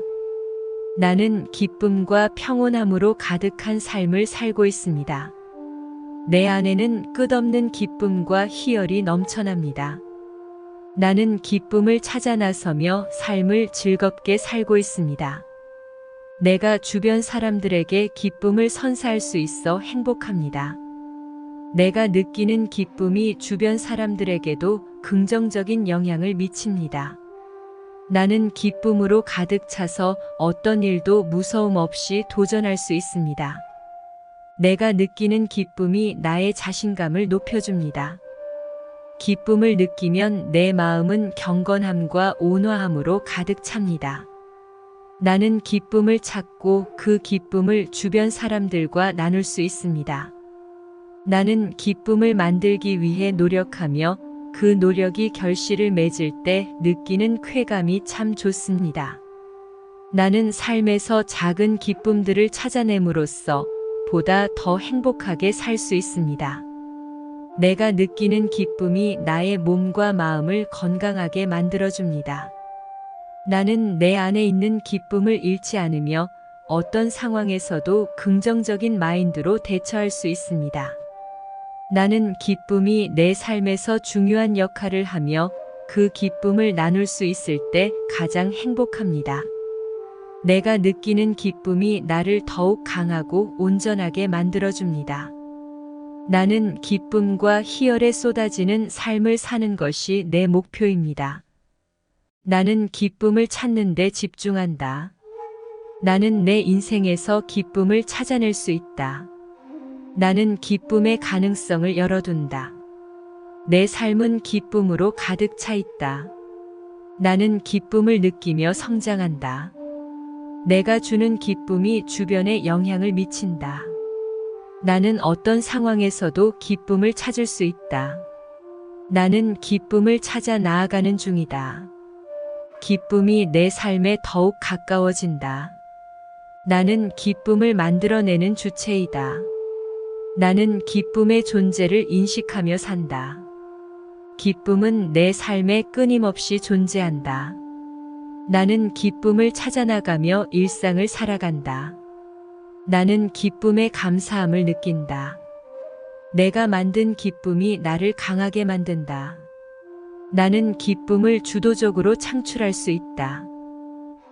나는 기쁨과 평온함으로 가득한 삶을 살고 있습니다. 내 안에는 끝없는 기쁨과 희열이 넘쳐납니다. 나는 기쁨을 찾아 나서며 삶을 즐겁게 살고 있습니다. 내가 주변 사람들에게 기쁨을 선사할 수 있어 행복합니다. 내가 느끼는 기쁨이 주변 사람들에게도 긍정적인 영향을 미칩니다. 나는 기쁨으로 가득 차서 어떤 일도 무서움 없이 도전할 수 있습니다. 내가 느끼는 기쁨이 나의 자신감을 높여줍니다. 기쁨을 느끼면 내 마음은 경건함과 온화함으로 가득 찹니다. 나는 기쁨을 찾고 그 기쁨을 주변 사람들과 나눌 수 있습니다. 나는 기쁨을 만들기 위해 노력하며 그 노력이 결실을 맺을 때 느끼는 쾌감이 참 좋습니다. 나는 삶에서 작은 기쁨들을 찾아냄으로써 보다 더 행복하게 살 수 있습니다. 내가 느끼는 기쁨이 나의 몸과 마음을 건강하게 만들어줍니다. 나는 내 안에 있는 기쁨을 잃지 않으며 어떤 상황에서도 긍정적인 마인드로 대처할 수 있습니다. 나는 기쁨이 내 삶에서 중요한 역할을 하며 그 기쁨을 나눌 수 있을 때 가장 행복합니다. 내가 느끼는 기쁨이 나를 더욱 강하고 온전하게 만들어줍니다. 나는 기쁨과 희열에 쏟아지는 삶을 사는 것이 내 목표입니다. 나는 기쁨을 찾는 데 집중한다. 나는 내 인생에서 기쁨을 찾아낼 수 있다. 나는 기쁨의 가능성을 열어둔다. 내 삶은 기쁨으로 가득 차 있다. 나는 기쁨을 느끼며 성장한다. 내가 주는 기쁨이 주변에 영향을 미친다. 나는 어떤 상황에서도 기쁨을 찾을 수 있다. 나는 기쁨을 찾아 나아가는 중이다. 기쁨이 내 삶에 더욱 가까워진다. 나는 기쁨을 만들어내는 주체이다. 나는 기쁨의 존재를 인식하며 산다. 기쁨은 내 삶에 끊임없이 존재한다. 나는 기쁨을 찾아나가며 일상을 살아간다. 나는 기쁨에 감사함을 느낀다. 내가 만든 기쁨이 나를 강하게 만든다. 나는 기쁨을 주도적으로 창출할 수 있다.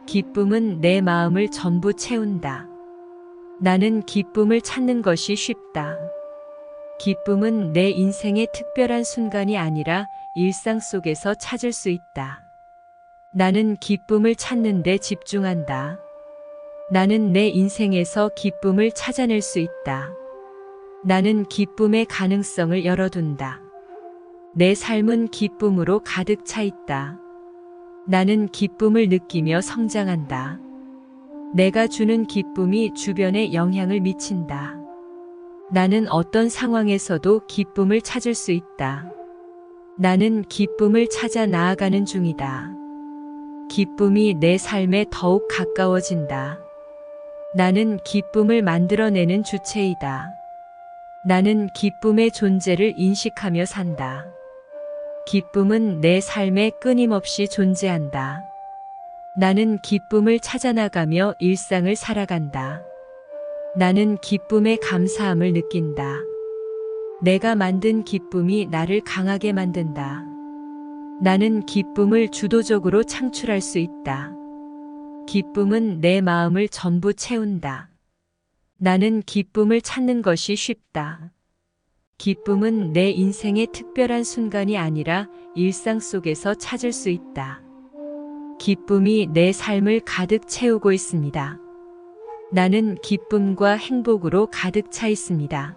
기쁨은 내 마음을 전부 채운다. 나는 기쁨을 찾는 것이 쉽다. 기쁨은 내 인생의 특별한 순간이 아니라 일상 속에서 찾을 수 있다. 나는 기쁨을 찾는 데 집중한다. 나는 내 인생에서 기쁨을 찾아낼 수 있다. 나는 기쁨의 가능성을 열어둔다. 내 삶은 기쁨으로 가득 차 있다. 나는 기쁨을 느끼며 성장한다. 내가 주는 기쁨이 주변에 영향을 미친다. 나는 어떤 상황에서도 기쁨을 찾을 수 있다. 나는 기쁨을 찾아 나아가는 중이다. 기쁨이 내 삶에 더욱 가까워진다. 나는 기쁨을 만들어내는 주체이다. 나는 기쁨의 존재를 인식하며 산다. 기쁨은 내 삶에 끊임없이 존재한다. 나는 기쁨을 찾아나가며 일상을 살아간다. 나는 기쁨에 감사함을 느낀다. 내가 만든 기쁨이 나를 강하게 만든다. 나는 기쁨을 주도적으로 창출할 수 있다. 기쁨은 내 마음을 전부 채운다. 나는 기쁨을 찾는 것이 쉽다. 기쁨은 내 인생의 특별한 순간이 아니라 일상 속에서 찾을 수 있다. 기쁨이 내 삶을 가득 채우고 있습니다. 나는 기쁨과 행복으로 가득 차 있습니다.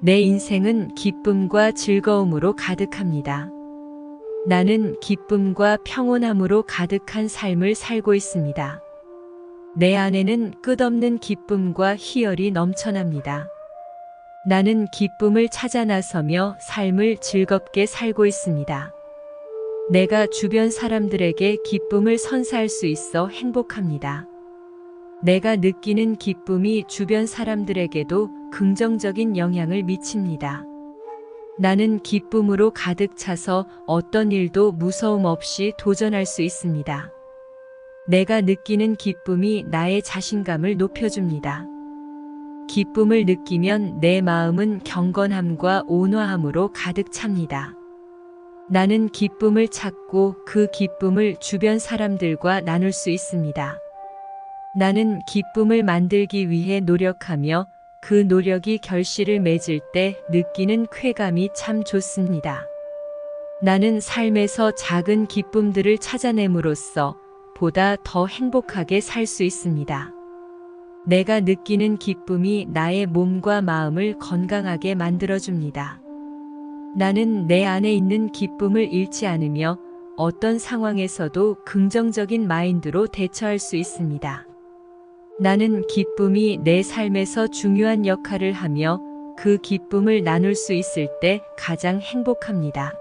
내 인생은 기쁨과 즐거움으로 가득합니다. 나는 기쁨과 평온함으로 가득한 삶을 살고 있습니다. 내 안에는 끝없는 기쁨과 희열이 넘쳐납니다. 나는 기쁨을 찾아 나서며 삶을 즐겁게 살고 있습니다. 내가 주변 사람들에게 기쁨을 선사할 수 있어 행복합니다. 내가 느끼는 기쁨이 주변 사람들에게도 긍정적인 영향을 미칩니다. 나는 기쁨으로 가득 차서 어떤 일도 무서움 없이 도전할 수 있습니다. 내가 느끼는 기쁨이 나의 자신감을 높여줍니다. 기쁨을 느끼면 내 마음은 경건함과 온화함으로 가득 찹니다. 나는 기쁨을 찾고 그 기쁨을 주변 사람들과 나눌 수 있습니다. 나는 기쁨을 만들기 위해 노력하며 그 노력이 결실을 맺을 때 느끼는 쾌감이 참 좋습니다. 나는 삶에서 작은 기쁨들을 찾아냄으로써 보다 더 행복하게 살 수 있습니다. 내가 느끼는 기쁨이 나의 몸과 마음을 건강하게 만들어줍니다. 나는 내 안에 있는 기쁨을 잃지 않으며 어떤 상황에서도 긍정적인 마인드로 대처할 수 있습니다. 나는 기쁨이 내 삶에서 중요한 역할을 하며 그 기쁨을 나눌 수 있을 때 가장 행복합니다.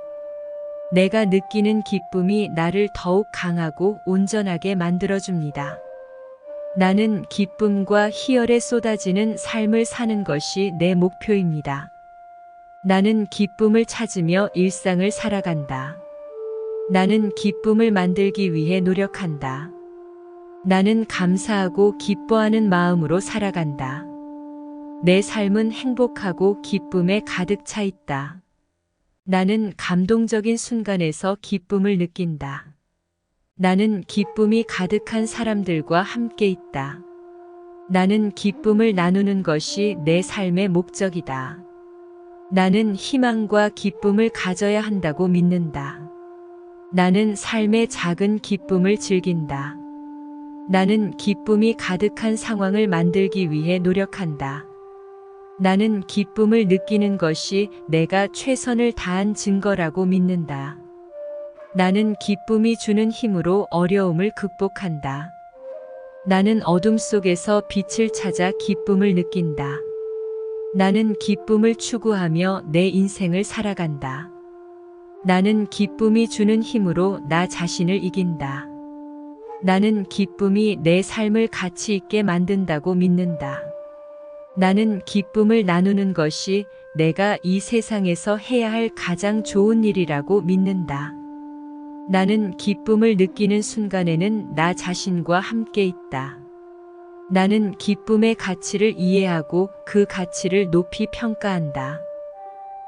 내가 느끼는 기쁨이 나를 더욱 강하고 온전하게 만들어줍니다. 나는 기쁨과 희열에 쏟아지는 삶을 사는 것이 내 목표입니다. 나는 기쁨을 찾으며 일상을 살아간다. 나는 기쁨을 만들기 위해 노력한다. 나는 감사하고 기뻐하는 마음으로 살아간다. 내 삶은 행복하고 기쁨에 가득 차 있다. 나는 감동적인 순간에서 기쁨을 느낀다. 나는 기쁨이 가득한 사람들과 함께 있다. 나는 기쁨을 나누는 것이 내 삶의 목적이다. 나는 희망과 기쁨을 가져야 한다고 믿는다. 나는 삶의 작은 기쁨을 즐긴다. 나는 기쁨이 가득한 상황을 만들기 위해 노력한다. 나는 기쁨을 느끼는 것이 내가 최선을 다한 증거라고 믿는다. 나는 기쁨이 주는 힘으로 어려움을 극복한다. 나는 어둠 속에서 빛을 찾아 기쁨을 느낀다. 나는 기쁨을 추구하며 내 인생을 살아간다. 나는 기쁨이 주는 힘으로 나 자신을 이긴다. 나는 기쁨이 내 삶을 가치 있게 만든다고 믿는다. 나는 기쁨을 나누는 것이 내가 이 세상에서 해야 할 가장 좋은 일이라고 믿는다. 나는 기쁨을 느끼는 순간에는 나 자신과 함께 있다. 나는 기쁨의 가치를 이해하고 그 가치를 높이 평가한다.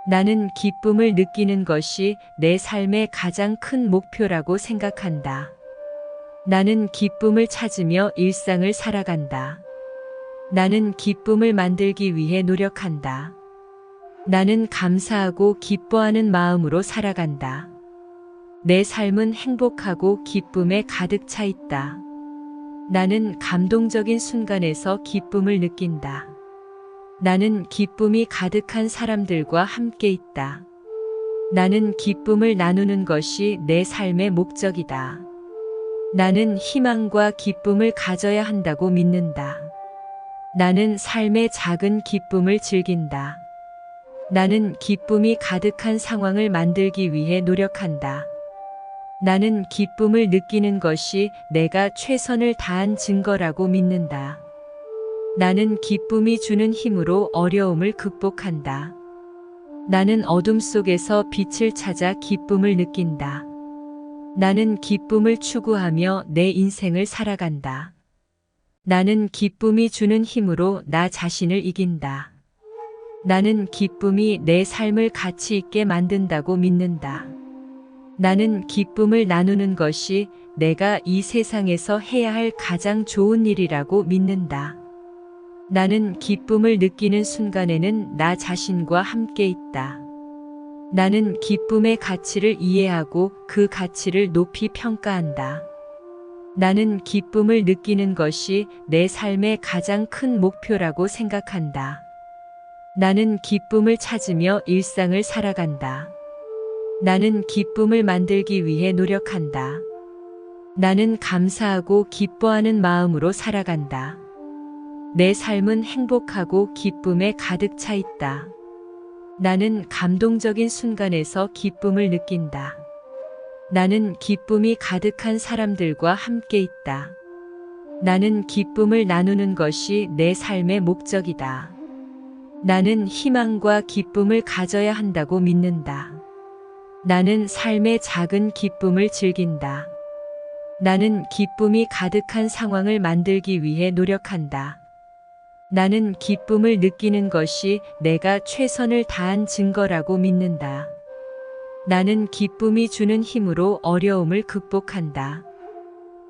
나는 기쁨을 느끼는 것이 내 삶의 가장 큰 목표라고 생각한다. 나는 기쁨을 찾으며 일상을 살아간다. 나는 기쁨을 만들기 위해 노력한다. 나는 감사하고 기뻐하는 마음으로 살아간다. 내 삶은 행복하고 기쁨에 가득 차 있다. 나는 감동적인 순간에서 기쁨을 느낀다. 나는 기쁨이 가득한 사람들과 함께 있다. 나는 기쁨을 나누는 것이 내 삶의 목적이다. 나는 희망과 기쁨을 가져야 한다고 믿는다. 나는 삶의 작은 기쁨을 즐긴다. 나는 기쁨이 가득한 상황을 만들기 위해 노력한다. 나는 기쁨을 느끼는 것이 내가 최선을 다한 증거라고 믿는다. 나는 기쁨이 주는 힘으로 어려움을 극복한다. 나는 어둠 속에서 빛을 찾아 기쁨을 느낀다. 나는 기쁨을 추구하며 내 인생을 살아간다. 나는 기쁨이 주는 힘으로 나 자신을 이긴다. 나는 기쁨이 내 삶을 가치 있게 만든다고 믿는다. 나는 기쁨을 나누는 것이 내가 이 세상에서 해야 할 가장 좋은 일이라고 믿는다. 나는 기쁨을 느끼는 순간에는 나 자신과 함께 있다. 나는 기쁨의 가치를 이해하고 그 가치를 높이 평가한다. 나는 기쁨을 느끼는 것이 내 삶의 가장 큰 목표라고 생각한다. 나는 기쁨을 찾으며 일상을 살아간다. 나는 기쁨을 만들기 위해 노력한다. 나는 감사하고 기뻐하는 마음으로 살아간다. 내 삶은 행복하고 기쁨에 가득 차 있다. 나는 감동적인 순간에서 기쁨을 느낀다. 나는 기쁨이 가득한 사람들과 함께 있다. 나는 기쁨을 나누는 것이 내 삶의 목적이다. 나는 희망과 기쁨을 가져야 한다고 믿는다. 나는 삶의 작은 기쁨을 즐긴다. 나는 기쁨이 가득한 상황을 만들기 위해 노력한다. 나는 기쁨을 느끼는 것이 내가 최선을 다한 증거라고 믿는다. 나는 기쁨이 주는 힘으로 어려움을 극복한다.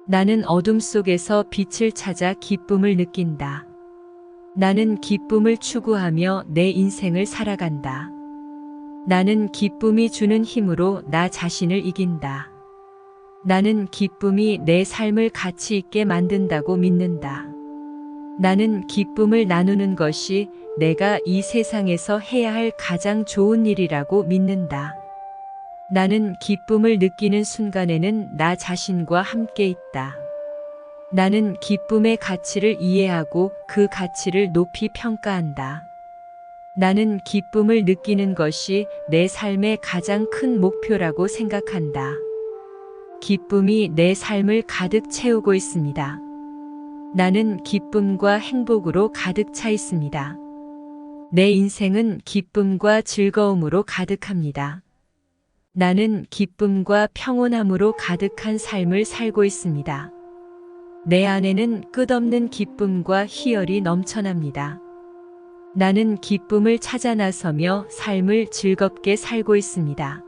나는 어둠 속에서 빛을 찾아 기쁨을 느낀다. 나는 기쁨을 추구하며 내 인생을 살아간다. 나는 기쁨이 주는 힘으로 나 자신을 이긴다. 나는 기쁨이 내 삶을 가치 있게 만든다고 믿는다. 나는 기쁨을 나누는 것이 내가 이 세상에서 해야 할 가장 좋은 일이라고 믿는다. 나는 기쁨을 느끼는 순간에는 나 자신과 함께 있다. 나는 기쁨의 가치를 이해하고 그 가치를 높이 평가한다. 나는 기쁨을 느끼는 것이 내 삶의 가장 큰 목표라고 생각한다. 기쁨이 내 삶을 가득 채우고 있습니다. 나는 기쁨과 행복으로 가득 차 있습니다. 내 인생은 기쁨과 즐거움으로 가득합니다. 나는 기쁨과 평온함으로 가득한 삶을 살고 있습니다. 내 안에는 끝없는 기쁨과 희열이 넘쳐납니다. 나는 기쁨을 찾아 나서며 삶을 즐겁게 살고 있습니다.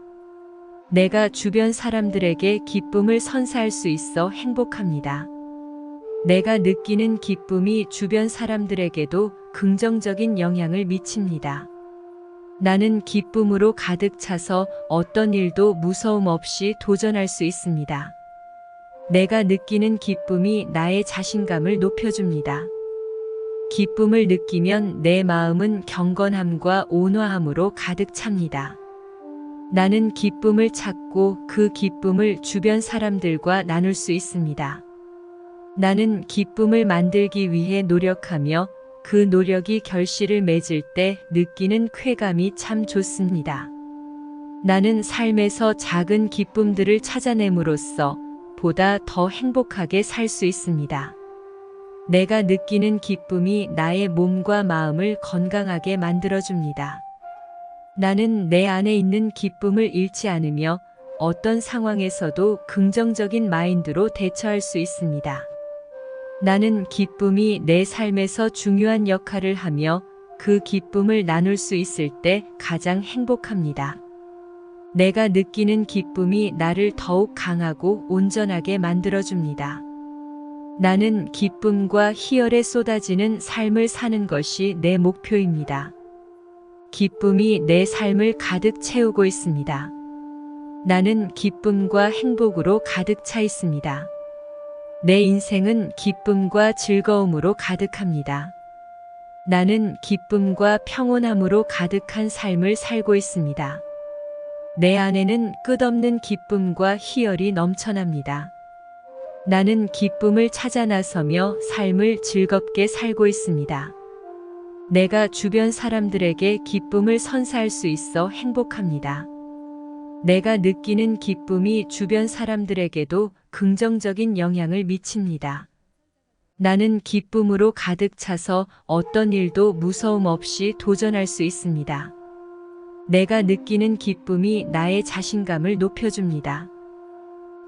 내가 주변 사람들에게 기쁨을 선사할 수 있어 행복합니다. 내가 느끼는 기쁨이 주변 사람들에게도 긍정적인 영향을 미칩니다. 나는 기쁨으로 가득 차서 어떤 일도 무서움 없이 도전할 수 있습니다. 내가 느끼는 기쁨이 나의 자신감을 높여줍니다. 기쁨을 느끼면 내 마음은 경건함과 온화함으로 가득 찹니다. 나는 기쁨을 찾고 그 기쁨을 주변 사람들과 나눌 수 있습니다. 나는 기쁨을 만들기 위해 노력하며 그 노력이 결실을 맺을 때 느끼는 쾌감이 참 좋습니다. 나는 삶에서 작은 기쁨들을 찾아냄으로써 보다 더 행복하게 살 수 있습니다. 내가 느끼는 기쁨이 나의 몸과 마음을 건강하게 만들어줍니다. 나는 내 안에 있는 기쁨을 잃지 않으며 어떤 상황에서도 긍정적인 마인드로 대처할 수 있습니다. 나는 기쁨이 내 삶에서 중요한 역할을 하며 그 기쁨을 나눌 수 있을 때 가장 행복합니다. 내가 느끼는 기쁨이 나를 더욱 강하고 온전하게 만들어줍니다. 나는 기쁨과 희열에 쏟아지는 삶을 사는 것이 내 목표입니다. 기쁨이 내 삶을 가득 채우고 있습니다. 나는 기쁨과 행복으로 가득 차 있습니다. 내 인생은 기쁨과 즐거움으로 가득합니다. 나는 기쁨과 평온함으로 가득한 삶을 살고 있습니다. 내 안에는 끝없는 기쁨과 희열이 넘쳐납니다. 나는 기쁨을 찾아 나서며 삶을 즐겁게 살고 있습니다. 내가 주변 사람들에게 기쁨을 선사할 수 있어 행복합니다. 내가 느끼는 기쁨이 주변 사람들에게도 긍정적인 영향을 미칩니다. 나는 기쁨으로 가득 차서 어떤 일도 무서움 없이 도전할 수 있습니다. 내가 느끼는 기쁨이 나의 자신감을 높여줍니다.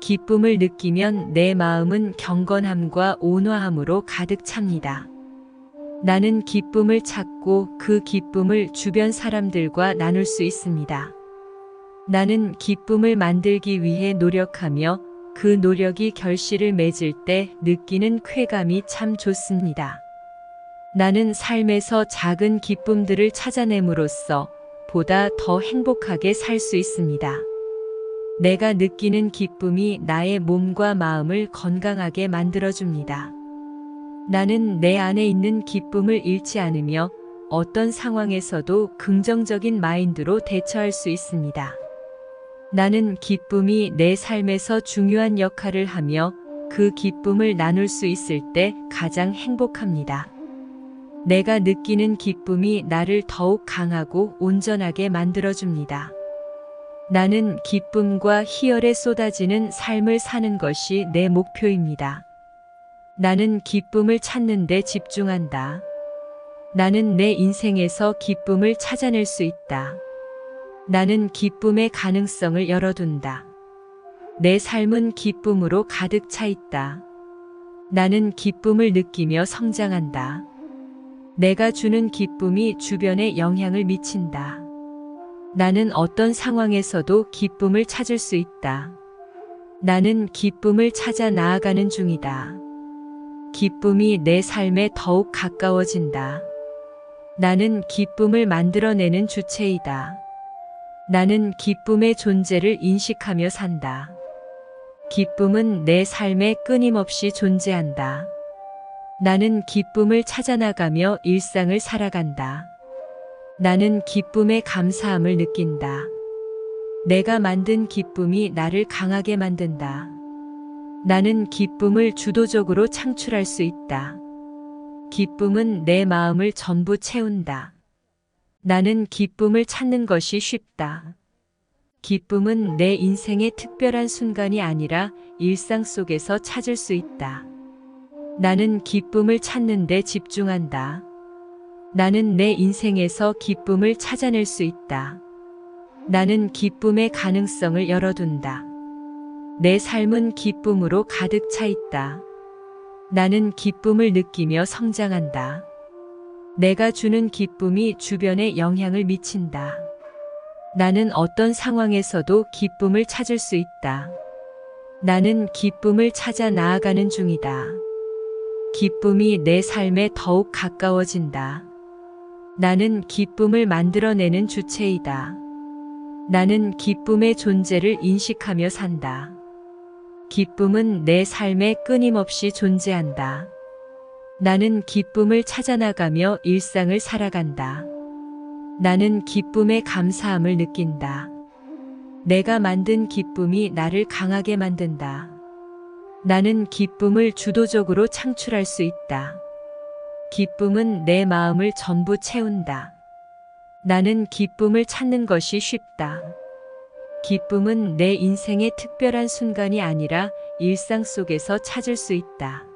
기쁨을 느끼면 내 마음은 경건함과 온화함으로 가득 찹니다. 나는 기쁨을 찾고 그 기쁨을 주변 사람들과 나눌 수 있습니다. 나는 기쁨을 만들기 위해 노력하며 그 노력이 결실을 맺을 때 느끼는 쾌감이 참 좋습니다. 나는 삶에서 작은 기쁨들을 찾아냄으로써 보다 더 행복하게 살 수 있습니다. 내가 느끼는 기쁨이 나의 몸과 마음을 건강하게 만들어줍니다. 나는 내 안에 있는 기쁨을 잃지 않으며 어떤 상황에서도 긍정적인 마인드로 대처할 수 있습니다. 나는 기쁨이 내 삶에서 중요한 역할을 하며 그 기쁨을 나눌 수 있을 때 가장 행복합니다. 내가 느끼는 기쁨이 나를 더욱 강하고 온전하게 만들어줍니다. 나는 기쁨과 희열에 쏟아지는 삶을 사는 것이 내 목표입니다. 나는 기쁨을 찾는 데 집중한다. 나는 내 인생에서 기쁨을 찾아낼 수 있다. 나는 기쁨의 가능성을 열어둔다. 내 삶은 기쁨으로 가득 차 있다. 나는 기쁨을 느끼며 성장한다. 내가 주는 기쁨이 주변에 영향을 미친다. 나는 어떤 상황에서도 기쁨을 찾을 수 있다. 나는 기쁨을 찾아 나아가는 중이다. 기쁨이 내 삶에 더욱 가까워진다. 나는 기쁨을 만들어내는 주체이다. 나는 기쁨의 존재를 인식하며 산다. 기쁨은 내 삶에 끊임없이 존재한다. 나는 기쁨을 찾아나가며 일상을 살아간다. 나는 기쁨에 감사함을 느낀다. 내가 만든 기쁨이 나를 강하게 만든다. 나는 기쁨을 주도적으로 창출할 수 있다. 기쁨은 내 마음을 전부 채운다. 나는 기쁨을 찾는 것이 쉽다. 기쁨은 내 인생의 특별한 순간이 아니라 일상 속에서 찾을 수 있다. 나는 기쁨을 찾는 데 집중한다. 나는 내 인생에서 기쁨을 찾아낼 수 있다. 나는 기쁨의 가능성을 열어둔다. 내 삶은 기쁨으로 가득 차 있다. 나는 기쁨을 느끼며 성장한다. 내가 주는 기쁨이 주변에 영향을 미친다. 나는 어떤 상황에서도 기쁨을 찾을 수 있다. 나는 기쁨을 찾아 나아가는 중이다. 기쁨이 내 삶에 더욱 가까워진다. 나는 기쁨을 만들어내는 주체이다. 나는 기쁨의 존재를 인식하며 산다. 기쁨은 내 삶에 끊임없이 존재한다. 나는 기쁨을 찾아나가며 일상을 살아간다. 나는 기쁨에 감사함을 느낀다. 내가 만든 기쁨이 나를 강하게 만든다. 나는 기쁨을 주도적으로 창출할 수 있다. 기쁨은 내 마음을 전부 채운다. 나는 기쁨을 찾는 것이 쉽다. 기쁨은 내 인생의 특별한 순간이 아니라 일상 속에서 찾을 수 있다.